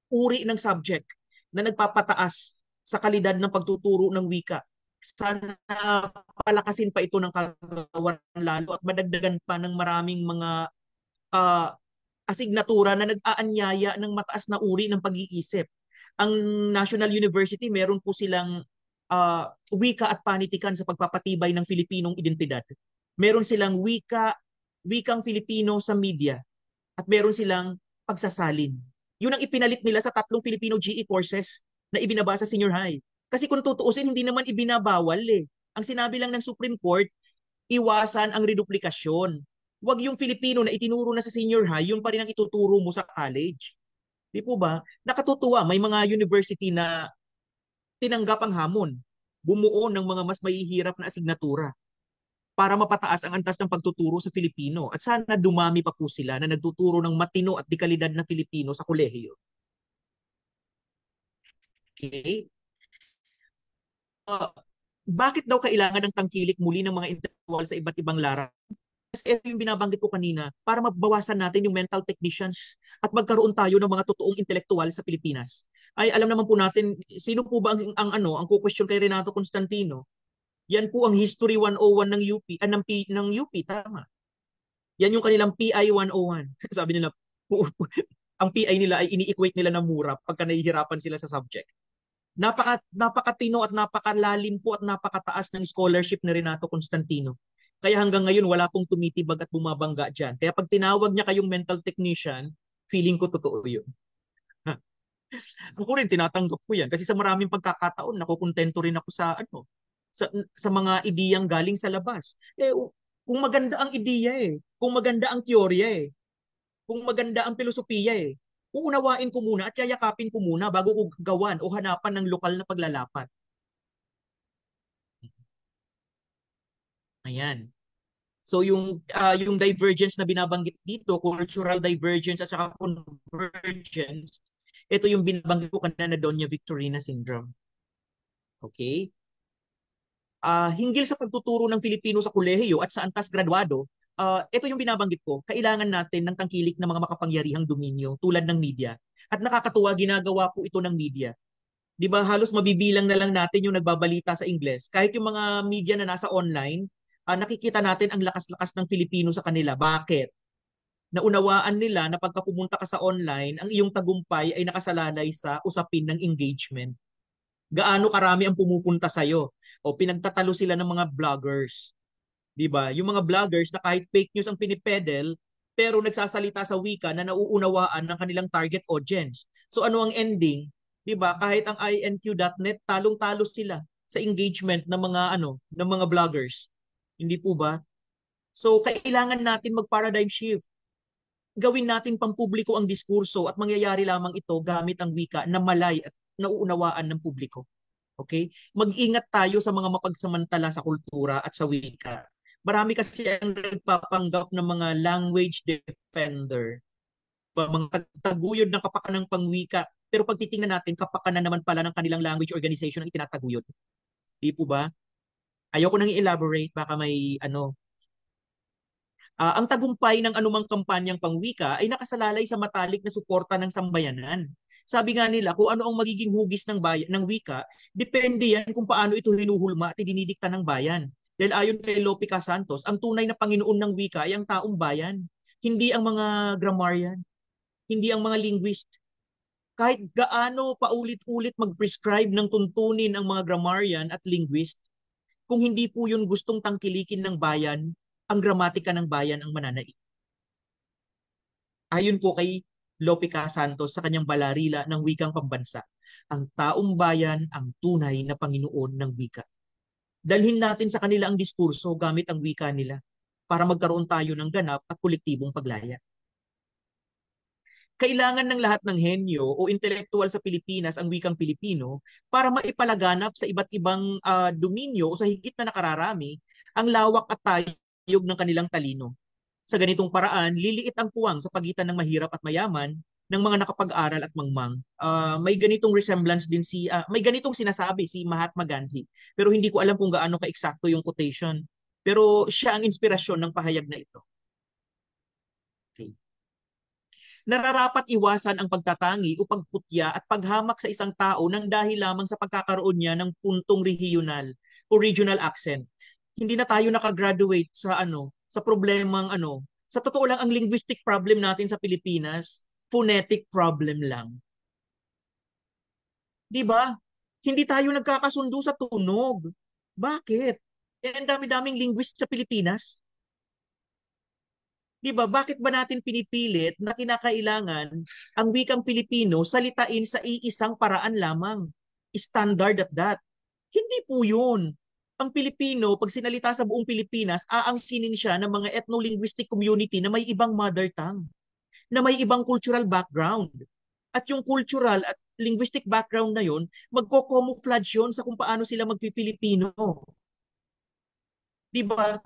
Speaker 1: uri ng subject na nagpapataas sa kalidad ng pagtuturo ng wika. Sana palakasin pa ito ng Kagawaran lalo at madagdagan pa ng maraming mga asignatura na nag-aanyaya ng mataas na uri ng pag-iisip. Ang National University, meron po silang wika at panitikan sa pagpapatibay ng Filipinong identidad. Meron silang wikang Filipino sa media at meron silang pagsasalin. Yun ang ipinalit nila sa 3 Filipino GE courses na ibinaba sa senior high. Kasi kung tutuusin, hindi naman ibinabawal eh. Ang sinabi lang ng Supreme Court, iwasan ang reduplikasyon. Huwag yung Filipino na itinuro na sa senior high, yun pa rin ang ituturo mo sa college. Di po ba? Nakatutuwa, may mga university na tinanggap ang hamon, bumuo ng mga mas mahihirap na asignatura para mapataas ang antas ng pagtuturo sa Filipino. At sana dumami pa po sila na nagtuturo ng matino at dekalidad na Filipino sa kolehiyo. Okay? Bakit daw kailangan ng tangkilik muli ng mga intelektual sa iba't ibang larangan? Kasi ito yung binabanggit ko kanina, para mabawasan natin yung mental technicians at magkaroon tayo ng mga totoong intelektual sa Pilipinas. Ay alam naman po natin, sino po ba ang question kay Renato Constantino? Yan po ang History 101 ng UP, ng UP, tama. Yan yung kanilang PI 101. Sabi nila, ang PI nila ay ini-equate nila na mura pagka nahihirapan sila sa subject. Napakatino at napakalalim po at napakataas ng scholarship ni Renato Constantino. Kaya hanggang ngayon wala pong tumitibag at bumabangga dyan. Kaya pag tinawag niya kayong mental technician, feeling ko totoo yun. Ako rin tinatanggap ko yan kasi sa maraming pagkakataon nakukontento rin ako sa sa mga ideyang galing sa labas. Kung maganda ang ideya kung maganda ang teorya kung maganda ang filosofiya uunawain ko muna at yayakapin ko muna bago ko gawan o hanapan ng lokal na paglalapat. Ayan. So yung divergence na binabanggit dito, cultural divergence at saka convergence, ito yung binabanggit ko kanina na Doña Victorina syndrome. Okay? Hinggil sa pagtuturo ng Pilipino sa kolehiyo at sa antas graduado, ito yung binabanggit ko, kailangan natin ng tangkilik ng mga makapangyarihang dominyo tulad ng media. At nakakatuwa, ginagawa po ito ng media. Di ba halos mabibilang na lang natin yung nagbabalita sa Ingles. Kahit yung mga media na nasa online, nakikita natin ang lakas-lakas ng Filipino sa kanila. Bakit? Naunawaan nila na pagka pumunta ka sa online, ang iyong tagumpay ay nakasalalay sa usapin ng engagement. Gaano karami ang pumupunta sa'yo? O pinagtatalo sila ng mga vloggers. 'Di ba? Yung mga vloggers na kahit fake news ang pinipedel, pero nagsasalita sa wika na nauunawaan ng kanilang target audience. So ano ang ending? 'Di ba? Kahit ang inq.net talong-talo sila sa engagement ng mga ng mga vloggers. Hindi po ba? So kailangan natin mag-paradigm shift. Gawin natin pampubliko ang diskurso at mangyayari lamang ito gamit ang wika na malay at nauunawaan ng publiko. Okay? Mag-ingat tayo sa mga mapagsamantala sa kultura at sa wika. Marami kasi ang nagpapanggap ng mga language defender, mga taguyod ng kapakanan ng pangwika. Pero pag titingnan natin, kapakanan naman pala ng kanilang language organization ang itinataguyod. Di po ba? Ayoko nang i-elaborate, baka may ang tagumpay ng anumang kampanyang pangwika ay nakasalalay sa matalik na suporta ng sambayanan. Sabi nga nila, kung ano ang magiging hugis ng wika, depende yan kung paano ito hinuhulma at dinidikta ng bayan. Dahil ayon kay Lope Santos, ang tunay na Panginoon ng wika ay ang taong bayan, hindi ang mga grammarian, hindi ang mga linguist. Kahit gaano paulit-ulit mag-prescribe ng tuntunin ang mga grammarian at linguist, kung hindi po yun gustong tangkilikin ng bayan, ang gramatika ng bayan ang mananaig. Ayon po kay Lope Santos sa kanyang balarila ng wikang pambansa, ang taong bayan ang tunay na Panginoon ng wika. Dalhin natin sa kanila ang diskurso gamit ang wika nila para magkaroon tayo ng ganap at kolektibong paglaya. Kailangan ng lahat ng henyo o intelektual sa Pilipinas ang wikang Pilipino para maipalaganap sa iba't ibang dominyo o sa higit na nakararami ang lawak at tayog ng kanilang talino. Sa ganitong paraan, liliit ang puwang sa pagitan ng mahirap at mayaman ng mga nakapag-aral at mangmang. May ganitong resemblance din may ganitong sinasabi si Mahatma Gandhi. Pero hindi ko alam kung gaano ka-eksakto yung quotation. Pero siya ang inspirasyon ng pahayag na ito. Okay. Nararapat iwasan ang pagtatangi o pagputya at paghamak sa isang tao nang dahil lamang sa pagkakaroon niya ng puntong regional o regional accent. Hindi na tayo nakagraduate sa sa problemang sa totoo lang ang linguistic problem natin sa Pilipinas, phonetic problem lang. 'Di ba? Hindi tayo nagkakasundo sa tunog. Bakit? Ang dami-daming linguist sa Pilipinas. 'Di ba? Bakit ba natin pinipilit na kinakailangan ang wikang Pilipino salitain sa iisang paraan lamang? Standard at that. Hindi po 'yun. Ang Pilipino, pag sinalita sa buong Pilipinas, aangkinin siya ng mga ethno-linguistic community na may ibang mother tongue, na may ibang cultural background. At yung cultural at linguistic background na yun, magko-camouflage yun sa kung paano sila magpipilipino. Di ba?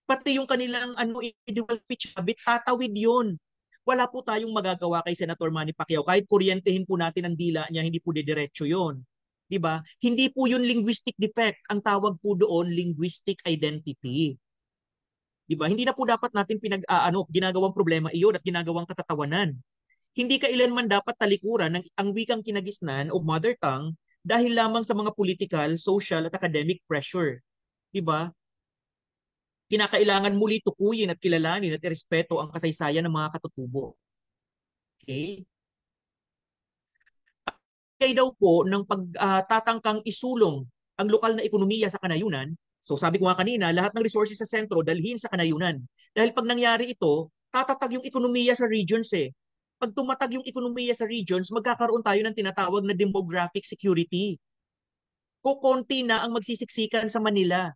Speaker 1: Pati yung kanilang individual speech habit, tatawid yun. Wala po tayong magagawa kay Senator Manny Pacquiao. Kahit kuryentehin po natin ang dila niya, hindi po didiretso yun. 'Di ba? Hindi po 'yun linguistic defect, ang tawag po doon linguistic identity. 'Di ba? Hindi na po dapat natin ginagawang problema iyon at ginagawang katatawanan. Hindi kailanman dapat talikuran ng ang wikang kinagisnan o mother tongue dahil lamang sa mga political, social at academic pressure. 'Di ba? Kinakailangan muli tukuyin at kilalanin at irespeto ang kasaysayan ng mga katutubo. Okay? Kaya daw po ng pagtatangkang isulong ang lokal na ekonomiya sa kanayunan, so sabi ko nga kanina, lahat ng resources sa sentro dalhin sa kanayunan. Dahil pag nangyari ito, tatatag yung ekonomiya sa regions eh. Pag tumatag yung ekonomiya sa regions, magkakaroon tayo ng tinatawag na demographic security. Kukonti na ang magsisiksikan sa Manila.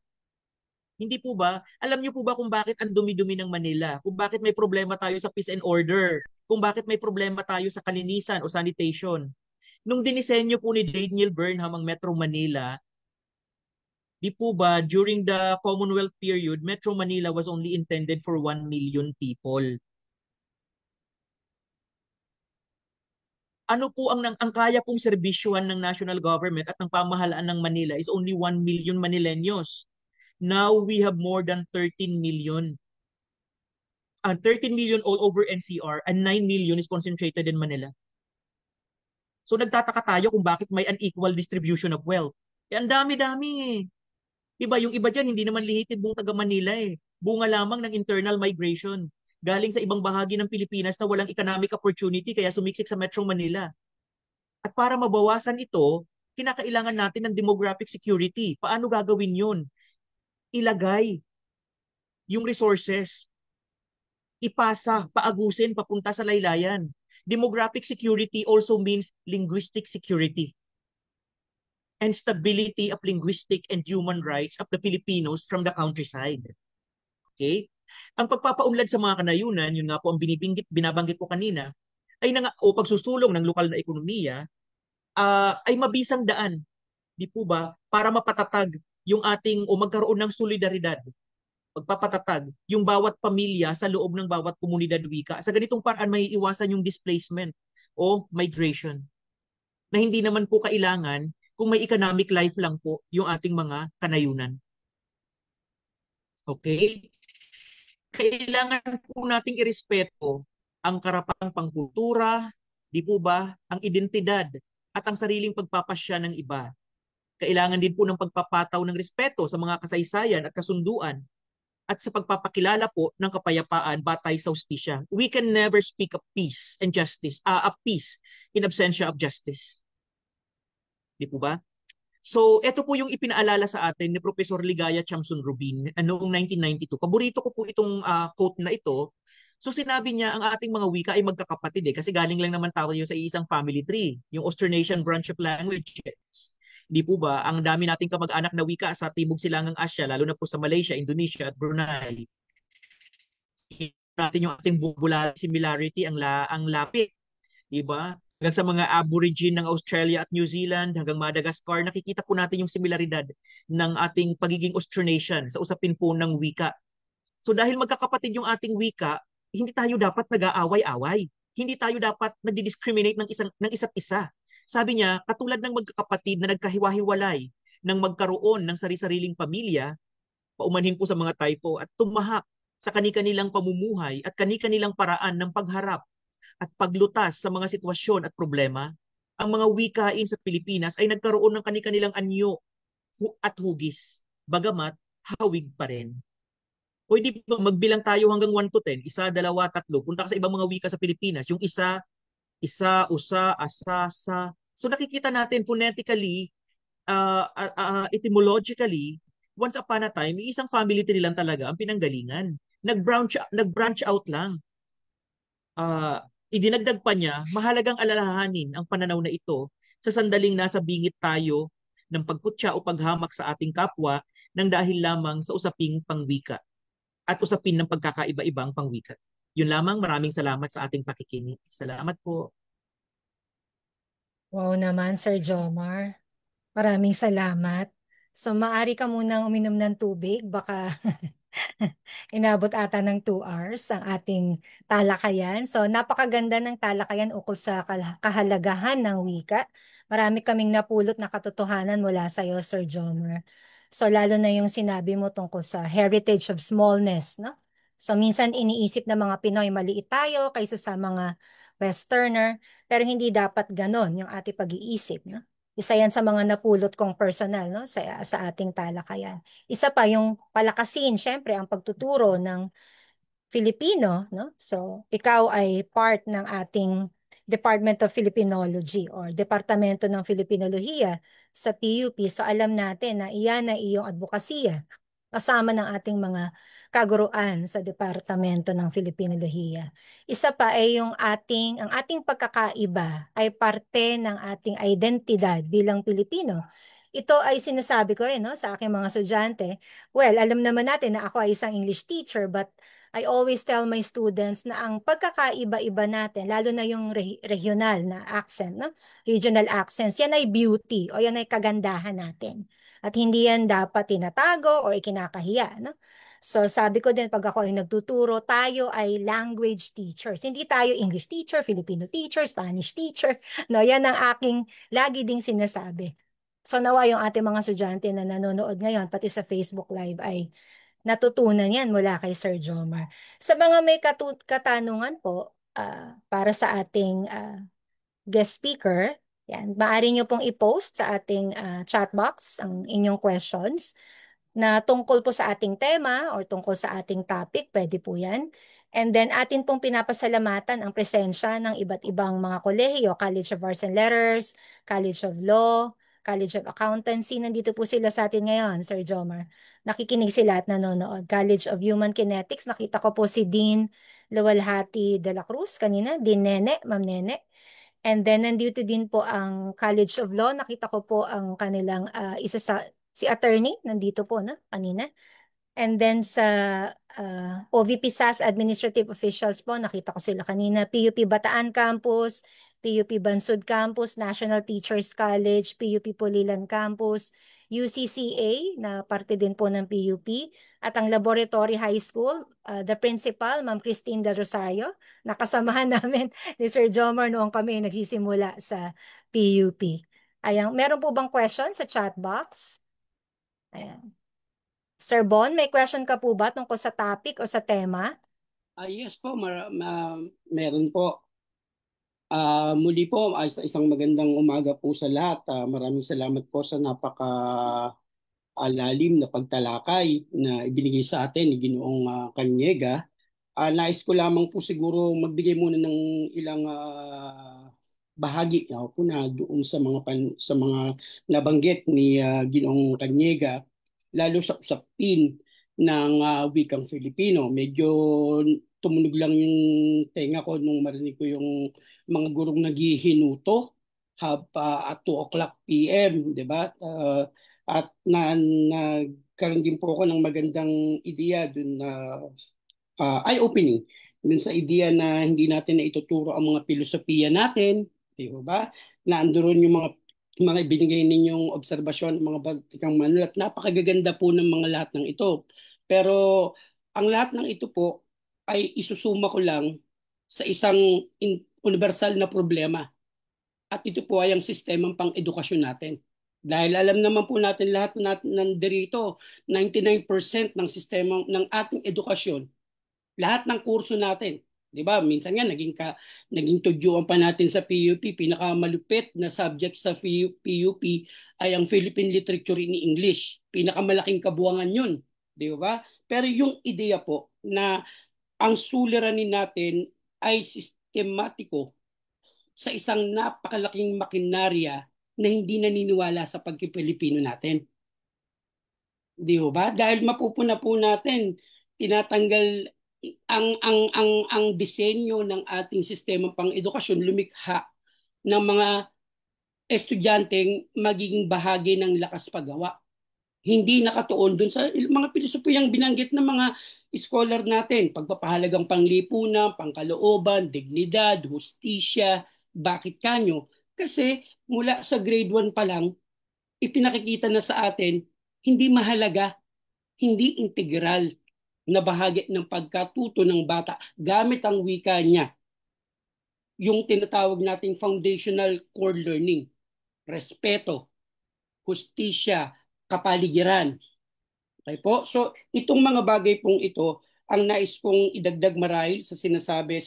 Speaker 1: Hindi po ba? Alam niyo po ba kung bakit ang dumi-dumi ng Manila? Kung bakit may problema tayo sa peace and order? Kung bakit may problema tayo sa kalinisan o sanitation? Nung dinisenyo po ni Daniel Burnham ang Metro Manila, di po ba during the Commonwealth period, Metro Manila was only intended for 1 million people. Ano po ang kaya pong serbisyuhan ng national government at ng pamahalaan ng Manila is only 1 million Manileños. Now we have more than 13 million. 13 million all over NCR and 9 million is concentrated in Manila. So nagtataka tayo kung bakit may unequal distribution of wealth. Eh, ang dami-dami eh. Diba, yung iba dyan, hindi naman lihitid buong taga Manila eh. Bunga lamang ng internal migration. Galing sa ibang bahagi ng Pilipinas na walang economic opportunity kaya sumiksik sa Metro Manila. At para mabawasan ito, kinakailangan natin ng demographic security. Paano gagawin yun? Ilagay yung resources, ipasa, paagusin, papunta sa laylayan. Demographic security also means linguistic security and stability of linguistic and human rights of the Filipinos from the countryside. Okay? Ang pagpapaunlad sa mga kanayunan, yun nga po ang binabanggit ko kanina, ay o pagsusulong ng lokal na ekonomiya, ay mabisang daan, di po ba, para mapatatag yung ating o magkaroon ng solidaridad, pagpapatatag yung bawat pamilya sa loob ng bawat komunidad wika. Sa ganitong paraan may iwasan yung displacement o migration na hindi naman po kailangan kung may economic life lang po yung ating mga kanayunan. Okay? Kailangan po nating irespeto ang karapatang pangkultura, di po ba, ang identidad at ang sariling pagpapasya ng iba. Kailangan din po ng pagpapataw ng respeto sa mga kasaysayan at kasunduan at sa pagpapakilala po ng kapayapaan batay sa hustisya. We can never speak of peace and justice, of peace in absentia of justice. Di po ba? So, ito po yung ipinaalala sa atin ni Professor Ligaya Chamson Rubin noong 1992. Paborito ko po itong quote na ito. So, sinabi niya ang ating mga wika ay magkakapatid eh, kasi galing lang naman tayo sa isang family tree, yung Austronesian branch of languages. Di po ba? Ang dami nating kamag-anak na wika sa Timog Silangang Asya, lalo na po sa Malaysia, Indonesia at Brunei. Natin yung ating vocabulary similarity, ang lapit. Di ba? Hanggang sa mga aborigine ng Australia at New Zealand, hanggang Madagascar, nakikita po natin yung similaridad ng ating pagiging Austronesian sa usapin po ng wika. So dahil magkakapatid yung ating wika, hindi tayo dapat nag-aaway-away. Hindi tayo dapat nag-discriminate ng isa't isa. Sabi niya, katulad ng magkakapatid na nagkahiwa-hiwalay ng magkaroon ng sari-sariling pamilya, paumanhin po sa mga typo at tumahak sa kani-kanilang pamumuhay at kani-kanilang paraan ng pagharap at paglutas sa mga sitwasyon at problema, ang mga wikain sa Pilipinas ay nagkaroon ng kani-kanilang anyo at hugis, bagamat hawig pa rin. Pwede ba magbilang tayo hanggang 1 to 10, isa, dalawa, tatlo, punta ka sa ibang mga wika sa Pilipinas, yung isa, usa, asa, sa. So nakikita natin phonetically, etymologically, once upon a time, isang family tree lang talaga ang pinanggalingan. Nag-branch out lang. Idinagdag pa niya, mahalagang alalahanin ang pananaw na ito sa sandaling nasa bingit tayo ng pagkutya o paghamak sa ating kapwa ng dahil lamang sa usaping pangwika at usapin ng pagkakaiba-ibang pangwika. Yun lamang, maraming salamat sa ating pakikinig. Salamat po.
Speaker 2: Wow naman, Sir Jomar. Maraming salamat. So, maari ka munang uminom ng tubig. Baka inabot ata ng 2 hours ang ating talakayan. So, napakaganda ng talakayan ukol sa kahalagahan ng wika. Marami kaming napulot na katotohanan mula sa iyo, Sir Jomer. So, lalo na yung sinabi mo tungkol sa heritage of smallness, no? So, minsan iniisip ng mga Pinoy, maliit tayo kaysa sa mga Westerner, pero hindi dapat ganon yung ating pag-iisip, no? Isa yan sa mga napulot kong personal, no, sa ating talakayan. Isa pa yung palakasin, syempre, ang pagtuturo ng Filipino, no? So, ikaw ay part ng ating Department of Filipinology or Departamento ng Filipinolohiya sa PUP. So, alam natin na iyan ay iyong advokasya kasama ng ating mga kaguruan sa Departamento ng Filipinolohiya. Isa pa ay ang ating pagkakaiba ay parte ng ating identidad bilang Pilipino. Ito ay sinasabi ko no, sa aking mga estudyante. Well, alam naman natin na ako ay isang English teacher, but I always tell my students na ang pagkakaiba-iba natin, lalo na yung regional na accent, no? Regional accents, yan ay beauty o yan ay kagandahan natin. At hindi yan dapat tinatago or ikinakahiya, no? So sabi ko din pag ako ay nagtuturo, tayo ay language teachers. Hindi tayo English teacher, Filipino teacher, Spanish teacher. No, yan ang aking lagi ding sinasabi. So nawa yung ating mga estudyante na nanonood ngayon, pati sa Facebook Live ay natutunan yan mula kay Sir Jomar. Sa mga may katanungan po, para sa ating guest speaker, yan, maaari nyo pong i-post sa ating chat box ang inyong questions na tungkol po sa ating tema or tungkol sa ating topic, pwede po yan. And then atin pong pinapasalamatan ang presensya ng iba't ibang mga kolehiyo, College of Arts and Letters, College of Law, College of Accountancy. Nandito po sila sa atin ngayon, Sir Jomar. Nakikinig sila at nanonood. College of Human Kinetics, nakita ko po si Dean Luwalhati de la Cruz kanina, Dean Nene, Ma'am Nene. And then nandito din po ang College of Law. Nakita ko po ang kanilang si attorney nandito po no kanina. And then sa OVP SAS administrative officials po, nakita ko sila kanina. PUP Bataan Campus, PUP Bansud Campus, National Teachers College, PUP Pulilan Campus, UCCA na parte din po ng PUP, at ang Laboratory High School, the principal, Ma'am Christine Del Rosario, nakasamahan namin ni Sir Jomar noong kami nagsisimula sa PUP. Ayan, meron po bang question sa chat box? Ayan. Sir Bon, may question ka po ba tungkol sa topic o sa tema?
Speaker 4: Yes po, meron po. Muli po, sa isang magandang umaga po sa lahat. Maraming salamat po sa napaka-lalim na pagtalakay na ibinigay sa atin ni Ginoong Kanyega. Nais ko lamang po siguro magbigay muna ng ilang bahagi po na doon sa mga nabanggit ni Ginoong Kanyega, lalo sa usapin ng wikang Filipino. Medyo tumunog lang yung tenga ko nung marinig ko yung mga gurong naghihinuto at 2 o'clock PM, di ba? At nagkaroon din po ako ng magandang ideya dun na eye-opening dun sa ideya na hindi natin na ituturo ang mga filosofiya natin, di ba? Na andoon yung mga ibinigay ninyong obserbasyon, mga bagtikang manulat. Napakagaganda po ng mga lahat ng ito. Pero ang lahat ng ito po ay isusuma ko lang sa isang universal na problema. At ito po ay ang sistemang pang-edukasyon natin. Dahil alam naman po natin lahat nandirito, 99% ng sistema ng ating edukasyon, lahat ng kurso natin, 'di ba? Minsan nga naging tudyuan pa natin sa PUP, pinakamalupit na subject sa PUP ay ang Philippine Literature in English. Pinakamalaking kabuuan 'yun, 'di ba? Pero yung ideya po na ang suliranin natin ay sistematiko sa isang napakalaking makinarya na hindi naniniwala sa pagkipilipino natin. Di ba? Dahil mapupuna po natin, tinatanggal ang disenyo ng ating sistema pang-edukasyon, lumikha ng mga estudyanteng magiging bahagi ng lakas paggawa. Hindi nakatuon dun sa mga pilosopiyang binanggit ng mga scholar natin, pagpapahalagang panglipunan, pangkalooban, dignidad, hustisya. Bakit kanyo? Kasi mula sa grade 1 pa lang, ipinakikita na sa atin, hindi mahalaga, hindi integral na bahagi ng pagkatuto ng bata gamit ang wika niya. Yung tinatawag nating foundational core learning, respeto, hustisya, kapaligiran. Okay po? So, itong mga bagay pong ito, ang nais kong idagdag marahil sa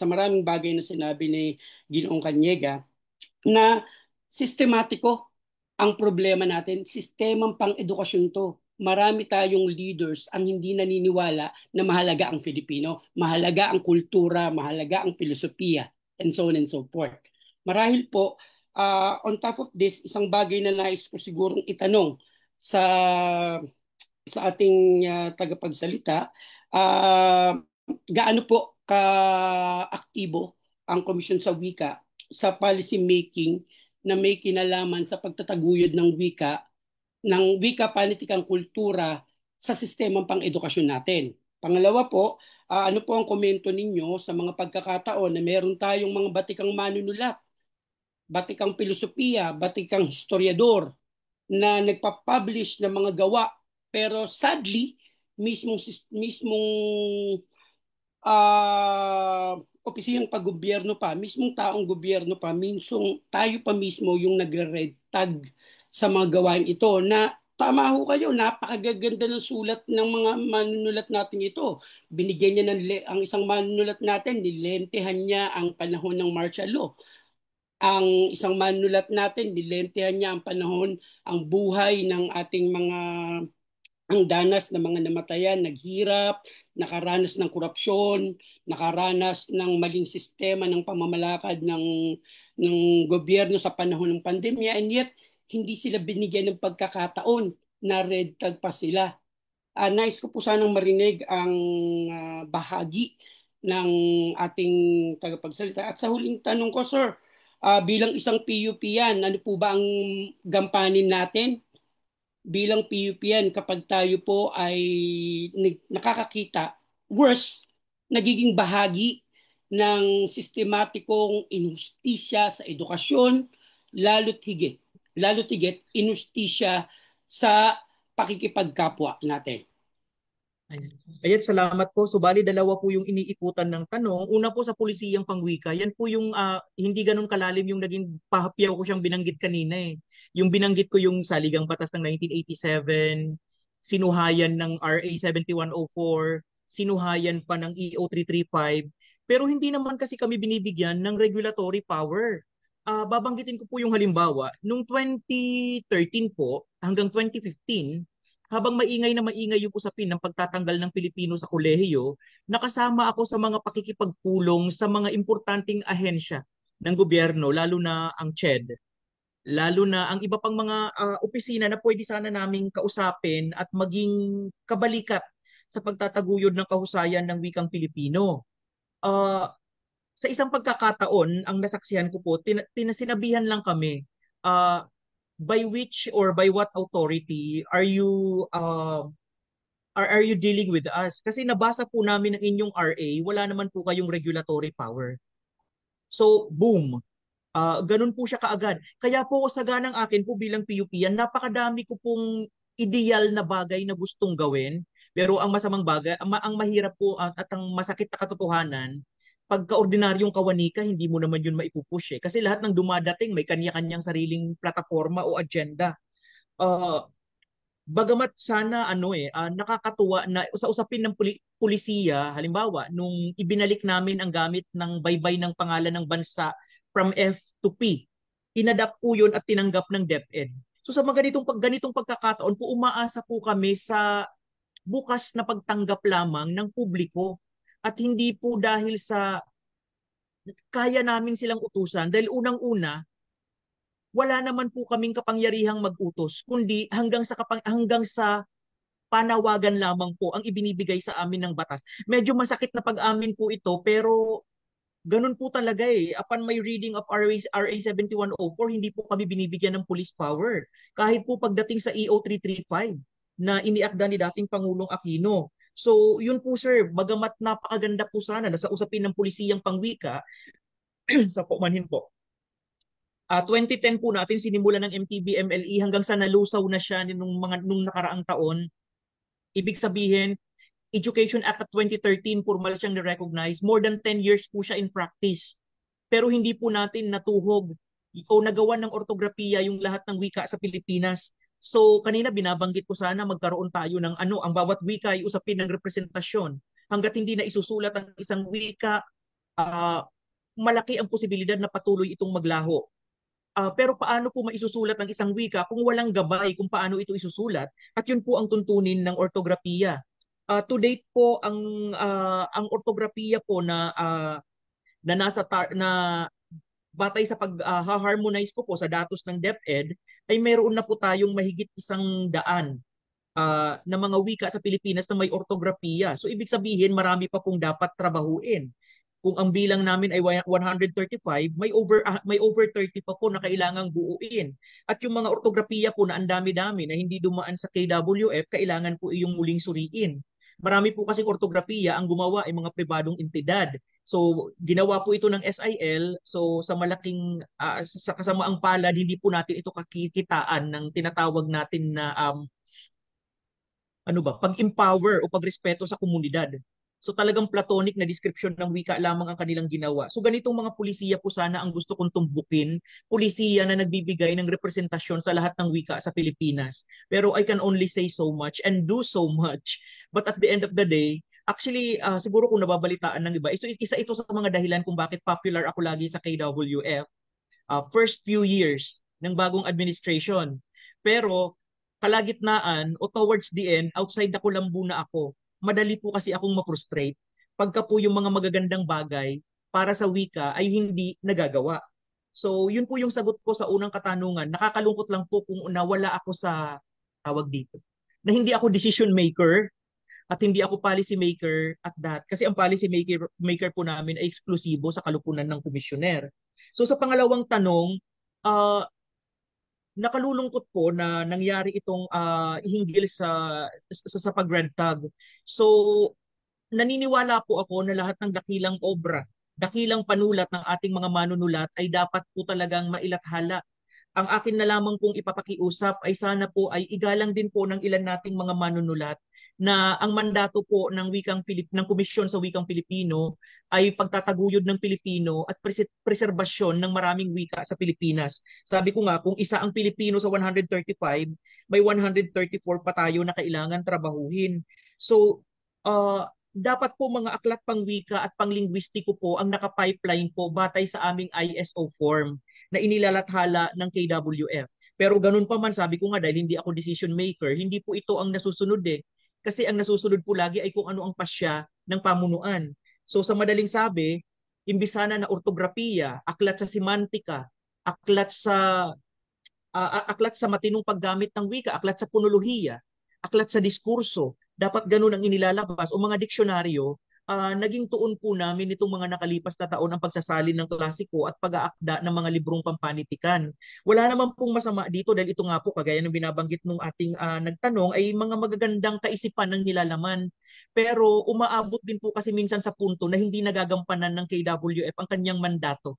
Speaker 4: maraming bagay na sinabi ni Ginoong Kanyega, na sistematiko Ang problema natin, sistemang pang-edukasyon to. Marami tayong leaders ang hindi naniniwala na mahalaga ang Filipino, mahalaga ang kultura, mahalaga ang filosofiya, and so on and so forth. Marahil po, on top of this, isang bagay na nais ko sigurong itanong sa ating tagapagsalita, gaano po ka-aktibo ang Komisyon sa Wika sa policy making na may kinalaman sa pagtataguyod ng wika, panitikang kultura sa sistemang pang-edukasyon natin. Pangalawa po, ano po ang komento ninyo sa mga pagkakataon na meron tayong mga batikang manunulat, batikang filosofiya, batikang historiador na nagpa-publish ng mga gawa, pero sadly mismong opisyang pag-gobyerno pa, mismong taong gobyerno pa, mismong tayo pa mismo yung nagre-red tag sa mga gawain ito na tama ho kayo, napakagaganda ng sulat ng mga manunulat natin ito. Binigyan niya ang isang manunulat natin, nilentehan niya ang panahon ng martial law. Ang isang manunulat natin, nilentehan niya ang panahon, ang buhay ng ating mga ang danas ng mga namatayan, naghirap, nakaranas ng korupsyon, nakaranas ng maling sistema ng pamamalakad ng gobyerno sa panahon ng pandemya, and yet hindi sila binigyan ng pagkakataon na red tag pa sila. Nais ko po sanang marinig ang bahagi ng ating tagapagsalita. At sa huling tanong ko, sir, bilang isang PUP yan, ano po ba ang gampanin natin bilang PUP yan kapag tayo po ay nakakakita, worse, nagiging bahagi ng sistematikong inustisya sa edukasyon, lalo't higit inustisya sa pakikipagkapwa natin.
Speaker 1: Ayan, salamat po. So bali dalawa po yung iniikutan ng tanong. Una po sa pulisiyang pangwika, yan po yung hindi ganun kalalim yung naging pahapyaw ko siyang binanggit kanina eh. Yung binanggit ko yung saligang batas ng 1987, sinuhayan ng RA 7104, sinuhayan pa ng EO 335, pero hindi naman kasi kami binibigyan ng regulatory power. Babanggitin ko po yung halimbawa, nung 2013 po hanggang 2015, habang maingay yung usapin ng pagtatanggal ng Pilipino sa kolehiyo, nakasama ako sa mga pakikipagpulong sa mga importanteng ahensya ng gobyerno, lalo na ang CHED, lalo na ang iba pang mga opisina na pwede sana naming kausapin at maging kabalikat sa pagtataguyod ng kahusayan ng wikang Pilipino. Uh, sa isang pagkakataon, ang nasaksihan ko po, sinabihan lang kami, uh, by which or by what authority are you dealing with us? Kasi nabasa po namin ng inyong RA, wala naman po kayong regulatory power. So, boom. Ganun po siya kaagad. Kaya po sa ganang akin po bilang PUP yan, napakadami ko pong ideal na bagay na gustong gawin. Pero ang masamang bagay, ang mahirap po at ang masakit na katotohanan, pagka-ordinaryong kawanika, hindi mo naman yun maipupush eh. Kasi lahat ng dumadating may kanya-kanyang sariling plataforma o agenda. Uh, Bagamat sana nakakatuwa na sa usapin ng pulisiya, halimbawa, nung ibinalik namin ang gamit ng baybay ng pangalan ng bansa from F to P, inadapt po yun at tinanggap ng DepEd. So sa mga ganitong pagkakataon po, umaasa po kami sa bukas na pagtanggap lamang ng publiko at hindi po dahil sa kaya namin silang utusan. Dahil unang-una, wala naman po kaming kapangyarihang mag-utos, kundi hanggang sa panawagan lamang po ang ibinibigay sa amin ng batas. Medyo masakit na pag-amin po ito, pero ganun po talaga eh. Upon my reading of RA 7104, hindi po kami binibigyan ng police power. Kahit po pagdating sa EO 335 na iniakda ni dating Pangulong Aquino. So, yun po sir, bagamat napakaganda po sana na sa usapin ng pulisiyang pangwika, sa pumanhin po. 2010 po natin sinimulan ng MTB-MLE hanggang sa nalusaw na siya nung nakaraang taon. Ibig sabihin, Education Act of 2013, formal siyang ni-recognize. More than 10 years po siya in practice. Pero hindi po natin natuhog o nagawan ng ortografiya yung lahat ng wika sa Pilipinas. So kanina binabanggit ko sana magkaroon tayo ng ang bawat wika ay usapin ng representasyon. Hanggat hindi na isusulat ang isang wika, malaki ang posibilidad na patuloy itong maglaho. Pero paano po maisusulat ang isang wika kung walang gabay kung paano ito isusulat? At yun po ang tuntunin ng ortografiya. To date po ang ortografiya po na batay sa pag-harmonize ko po sa datos ng DepEd ay meron na po tayong mahigit 100 na mga wika sa Pilipinas na may ortografiya. So ibig sabihin marami pa pong dapat trabahuin. Kung ang bilang namin ay 135, may over 30 pa po na kailangang buuin. At yung mga ortografiya po na ang dami-dami na hindi dumaan sa KWF, kailangan po iyong muling suriin. Marami po kasing ortografiya ang gumawa ay mga pribadong entidad. So ginawa po ito ng SIL. So sa sa kasamaang palad, hindi po natin ito kakikitaan ng tinatawag natin na pag-empower o pagrespeto sa komunidad. So talagang platonic na description ng wika lamang ang kanilang ginawa. So ganitong mga pulisiya po sana ang gusto kong tumbukin, pulisiya na nagbibigay ng representasyon sa lahat ng wika sa Pilipinas. Pero I can only say so much and do so much. But at the end of the day, actually, siguro kung nababalitaan ng iba, isa ito sa mga dahilan kung bakit popular ako lagi sa KWF. First few years ng bagong administration. Pero kalagitnaan o towards the end, outside na kulambu na ako, madali po kasi akong ma-frustrate pagka po yung mga magagandang bagay para sa wika ay hindi nagagawa. So yun po yung sagot ko sa unang katanungan. Nakakalungkot lang po kung nawala ako sa tawag dito. Na hindi ako decision maker at hindi ako policy maker at that. Kasi ang policy maker po namin ay eksklusibo sa kalupunan ng komisyoner. So sa pangalawang tanong, uh, nakalulungkot po na nangyari itong hinggil sa pag-red tag. So naniniwala po ako na lahat ng dakilang obra, dakilang panulat ng ating mga manunulat ay dapat po talagang mailathala. Ang akin na lamang pong ipapakiusap ay sana po ay igalang din po ng ilan nating mga manunulat na ang mandato po ng Komisyon sa Wikang Pilipino ay pagtataguyod ng Pilipino at preserbasyon ng maraming wika sa Pilipinas. Sabi ko nga, kung isa ang Pilipino sa 135, may 134 pa tayo na kailangan trabahuhin. So, dapat po mga aklat pangwika at panglingwistiko po ang naka-pipeline po batay sa aming ISO form na inilalathala ng KWF. Pero ganun pa man, sabi ko nga dahil hindi ako decision maker, hindi po ito ang nasusunod eh. Kasi ang nasusunod po lagi ay kung ano ang pasya ng pamunuan. So sa madaling sabi, imbis sana na ortografiya, aklat sa semantika, aklat sa matinong paggamit ng wika, aklat sa punolohiya, aklat sa diskurso, dapat ganun ang inilalabas o mga diksyonaryo. Naging tuon po namin itong mga nakalipas na taon ang pagsasalin ng klasiko at pag-aakda ng mga librong pampanitikan. Wala naman pong masama dito dahil ito nga po, kagaya ng binabanggit nung ating nagtanong, ay mga magagandang kaisipan ng nilalaman. Pero umaabot din po kasi minsan sa punto na hindi nagagampanan ng KWF ang kanyang mandato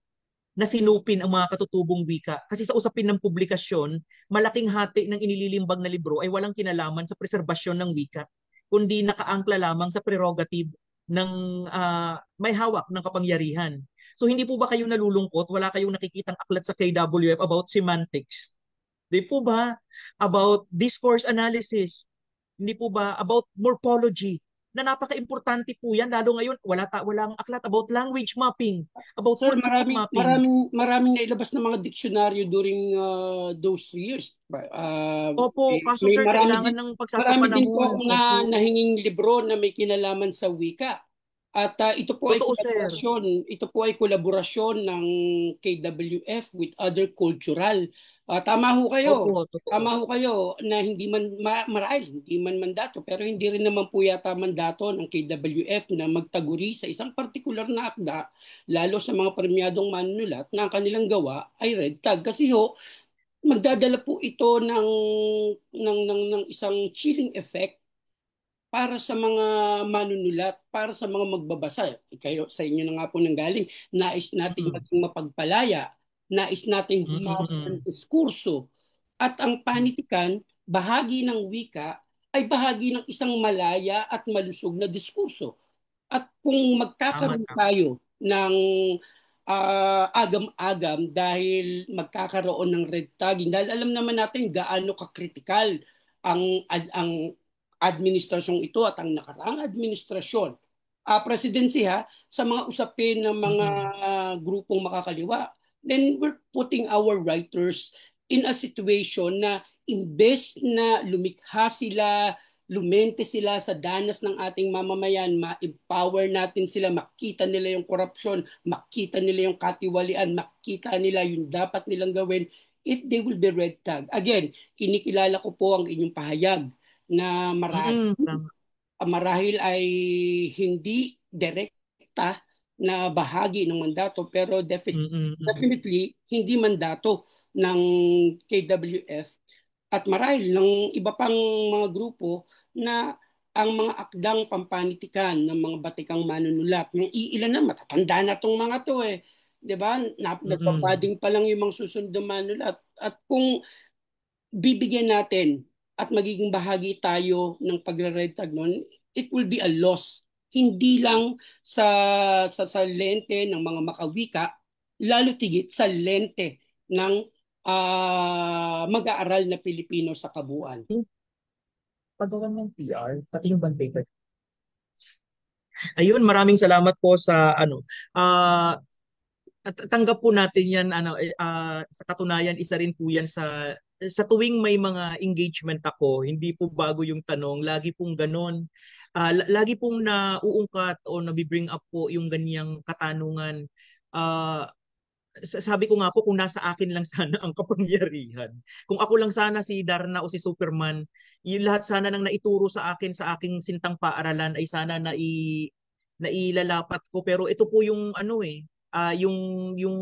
Speaker 1: na sinupin ang mga katutubong wika. Kasi sa usapin ng publikasyon, malaking hati ng inililimbag na libro ay walang kinalaman sa preserbasyon ng wika, kundi nakaangkla lamang sa prerogative ng may hawak ng kapangyarihan. So hindi po ba kayo nalulungkot? Wala kayong nakikitang aklat sa KWF about semantics? Hindi po ba about discourse analysis? Hindi po ba about morphology? Na napaka-importante po yan, lalo ngayon walang aklat about language mapping, about
Speaker 4: Sir,
Speaker 1: concept mapping.
Speaker 4: maraming nailabas na mga diksyonaryo during those 3 years.
Speaker 1: Opo, kaso sir, kailangan ng
Speaker 4: Marami din po
Speaker 1: pagsasapanahon.
Speaker 4: akong
Speaker 1: Opo,
Speaker 4: nahinging libro na may kinalaman sa wika. At
Speaker 1: totoo sir.
Speaker 4: ito po ay kolaborasyon ng KWF with other cultural. Tama ho kayo.
Speaker 1: Opo, totoo.
Speaker 4: Tama ho kayo na hindi man marahil hindi man mandato, pero hindi rin naman po yata mandato ng KWF na magtaguri sa isang partikular na akda, lalo sa mga premyadong manunulat na ang kanilang gawa ay red tag. Kasi ho, magdadala po ito ng isang chilling effect para sa mga manunulat, para sa mga magbabasa. Kayo, sa inyo na nga po nanggaling, nais nating maging mapagpalaya, nais nating humawak ng diskurso. At ang panitikan, bahagi ng wika, ay bahagi ng isang malaya at malusog na diskurso. At kung magkakaroon tayo ng agam-agam dahil magkakaroon ng red tagging, dahil alam naman natin gaano kakritikal ang administrasyong ito at ang nakaraang administrasyon. Presidency sa mga usapin ng mga grupong makakaliwa, then we're putting our writers in a situation na imbes na lumikha sila, lumente sila sa danas ng ating mamamayan, ma-empower natin sila, makita nila yung korupsyon, makita nila yung katiwalian, makita nila yung dapat nilang gawin if they will be red tag. Again, kinikilala ko po ang inyong pahayag na
Speaker 1: Tama.
Speaker 4: marahil ay hindi direkta na bahagi ng mandato pero definitely hindi mandato ng KWF at marahil ng iba pang mga grupo na ang mga akdang pampanitikan ng mga batikang manunulat. Yung iilan na matatanda na tong mga to eh. 'Di ba? Nagpapabading pa lang yung mga susunod na manunulat. At kung bibigyan natin at magiging bahagi tayo ng pagre-red tag nun, it will be a loss. Hindi lang sa lente ng mga makawika, lalo tigit sa lente ng mag-aaral na Pilipino sa kabuuan.
Speaker 1: Paggawa ng PR, pati yung band paper. Ayun, maraming salamat po sa at tanggap po natin yan sa katunayan isa rin po yan sa tuwing may mga engagement ako, hindi po bago yung tanong, lagi pong ganon. Lagi pong nauungkat o nabibring up po yung ganyang katanungan. Ah, Sabi ko nga po kung nasa akin lang sana ang kapangyarihan. Kung ako lang sana si Darna o si Superman, yung lahat sana nang naituro sa akin sa aking sintang paaralan ay sana nailalapat ko. Pero ito po yung yung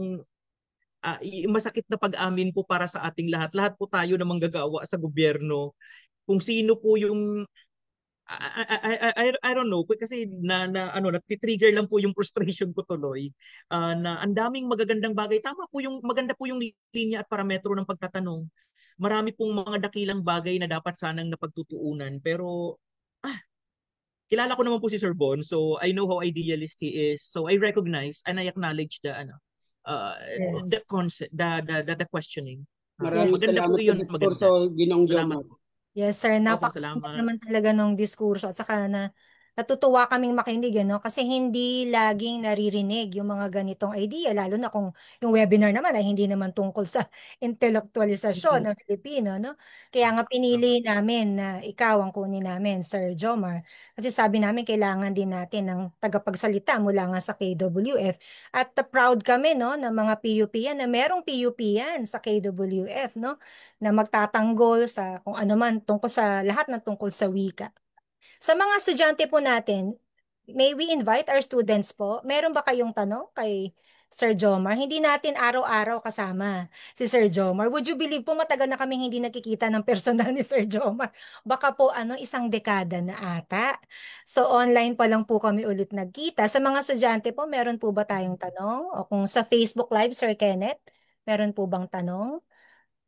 Speaker 1: masakit na pag-amin po para sa ating lahat. Lahat po tayo na manggagawa sa gobyerno. Kung sino po yung I don't know kasi nati-trigger lang po yung frustration ko tuloy na ang daming magagandang bagay. Tama po yung maganda po yung linya at parametro ng pagtatanong. Marami pong mga dakilang bagay na dapat sanang napagtutuunan pero kilala ko naman po si Sir Bon, so I know how idealist he is. So I recognize and I acknowledge uh, the
Speaker 2: Yes.
Speaker 1: concept, the questioning.
Speaker 2: Yes.
Speaker 4: Maraming
Speaker 1: Maganda po
Speaker 4: salamat sa
Speaker 1: yun, maganda.
Speaker 4: diskurso, Ginoong
Speaker 1: Salamat
Speaker 4: Jomar.
Speaker 1: po.
Speaker 2: Yes, sir.
Speaker 1: Opo,
Speaker 2: Napakaganda
Speaker 1: salamat.
Speaker 2: naman talaga ng diskurso at saka natutuwa kaming makinig, ano? Kasi hindi laging naririnig yung mga ganitong idea, lalo na kung yung webinar naman ay hindi naman tungkol sa intelektualisasyon ng Pilipino, no? Kaya nga
Speaker 1: Tama.
Speaker 2: pinili namin na ikaw ang kunin namin, Sir Jomar. Kasi sabi namin kailangan din natin ng tagapagsalita mula nga sa KWF. At proud kami, no, na mga PUP yan, na merong PUP yan sa KWF, no? Na magtatanggol sa kung ano man tungkol sa lahat na tungkol sa wika. Sa mga estudyante po natin, may we invite our students po? Meron ba kayong tanong kay Sir Jomar? Hindi natin araw-araw kasama si Sir Jomar. Would you believe po matagal na kaming hindi nakikita ng personal ni Sir Jomar? Baka po isang dekada na ata. So online pa lang po kami ulit nagkita. Sa mga estudyante po, meron po ba tayong tanong? O kung sa Facebook Live, Sir Kenneth, meron po bang tanong?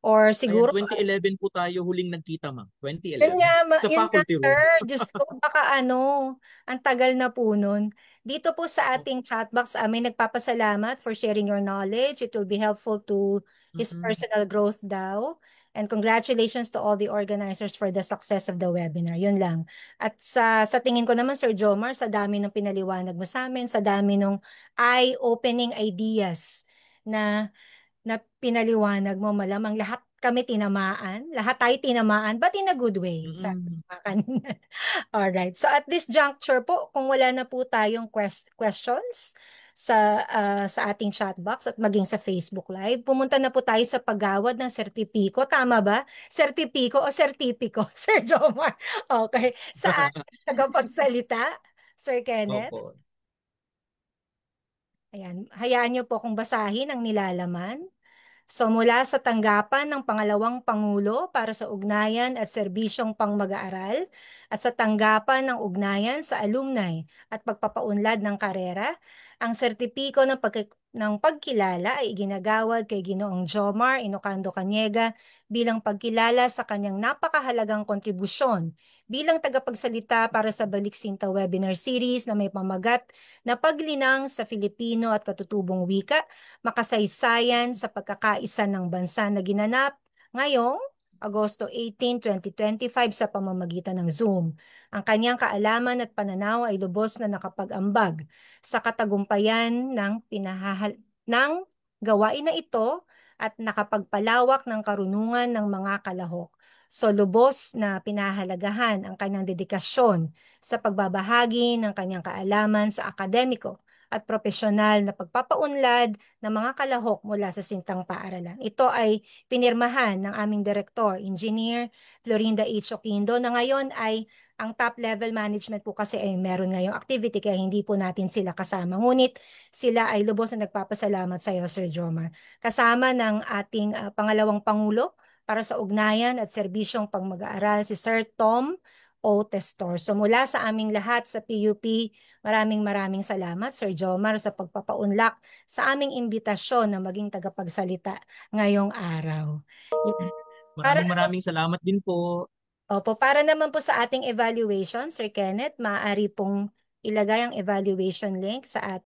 Speaker 2: Or
Speaker 1: Ayan,
Speaker 2: siguro,
Speaker 1: 2011 po tayo huling nagkita, ma'am.
Speaker 2: yun
Speaker 1: 2011.
Speaker 2: nga,
Speaker 1: Sa
Speaker 2: yun nga,
Speaker 1: faculty
Speaker 2: sir.
Speaker 1: room.
Speaker 2: Diyos ko, baka ang tagal na po nun. Dito po sa ating chat box, may nagpapasalamat for sharing your knowledge. It will be helpful to his
Speaker 1: Mm-mm.
Speaker 2: personal growth daw. And congratulations to all the organizers for the success of the webinar. Yun lang. At sa tingin ko naman, Sir Jomar, sa dami ng pinaliwanag mo sa amin, sa dami ng eye-opening ideas na na pinaliwanag mo, malamang lahat kami tinamaan, lahat tayo tinamaan, but in a good way, sabi
Speaker 1: Mm-mm.
Speaker 2: ko nga kanina. Alright, so at this juncture po, kung wala na po tayong questions sa ating chat box at maging sa Facebook Live, pumunta na po tayo sa paggawad ng sertipiko. Tama ba? Sertipiko o sertipiko, Sir Jomar? Okay. Sa ating tagapagsalita, Sir Kenneth?
Speaker 1: Opo.
Speaker 2: Ayan, hayaan niyo po kung basahin ang nilalaman. So mula sa tanggapan ng pangalawang Pangulo para sa ugnayan at serbisyong pang-mag-aaral at sa tanggapan ng ugnayan sa alumni at pagpapaunlad ng karera, ang sertipiko ng pagkilala ay iginagawad kay Ginoong Jomar Inocando Cañega bilang pagkilala sa kanyang napakahalagang kontribusyon bilang tagapagsalita para sa Baliksinta webinar series na may pamagat na paglinang sa Filipino at katutubong wika, makasaysayan sa pagkakaisa ng bansa na ginanap ngayong Agosto 18, 2025 sa pamamagitan ng Zoom. Ang kanyang kaalaman at pananaw ay lubos na nakapag-ambag sa katagumpayan ng gawain na ito at nakapagpalawak ng karunungan ng mga kalahok. So lubos na pinahalagahan ang kanyang dedikasyon sa pagbabahagi ng kanyang kaalaman sa akademiko at profesional na pagpapaunlad ng mga kalahok mula sa sintang paaralan. Ito ay pinirmahan ng aming direktor, Engineer Florinda H. Oquindo, na ngayon ay ang top level management po kasi ay meron ngayong activity kaya hindi po natin sila kasama. Ngunit sila ay lubos na nagpapasalamat sa iyo, Sir Jomar. Kasama ng ating pangalawang Pangulo para sa ugnayan at serbisyong pag-mag-aaral, si Sir Tom O. Testor. So mula sa aming lahat sa PUP, maraming salamat, Sir Jomar, sa pagpapaunlak sa aming imbitasyon na maging tagapagsalita ngayong araw. Para
Speaker 1: Maraming salamat din po.
Speaker 2: Opo, para naman po sa ating evaluation, Sir Kenneth, maaari pong ilagay ang evaluation link sa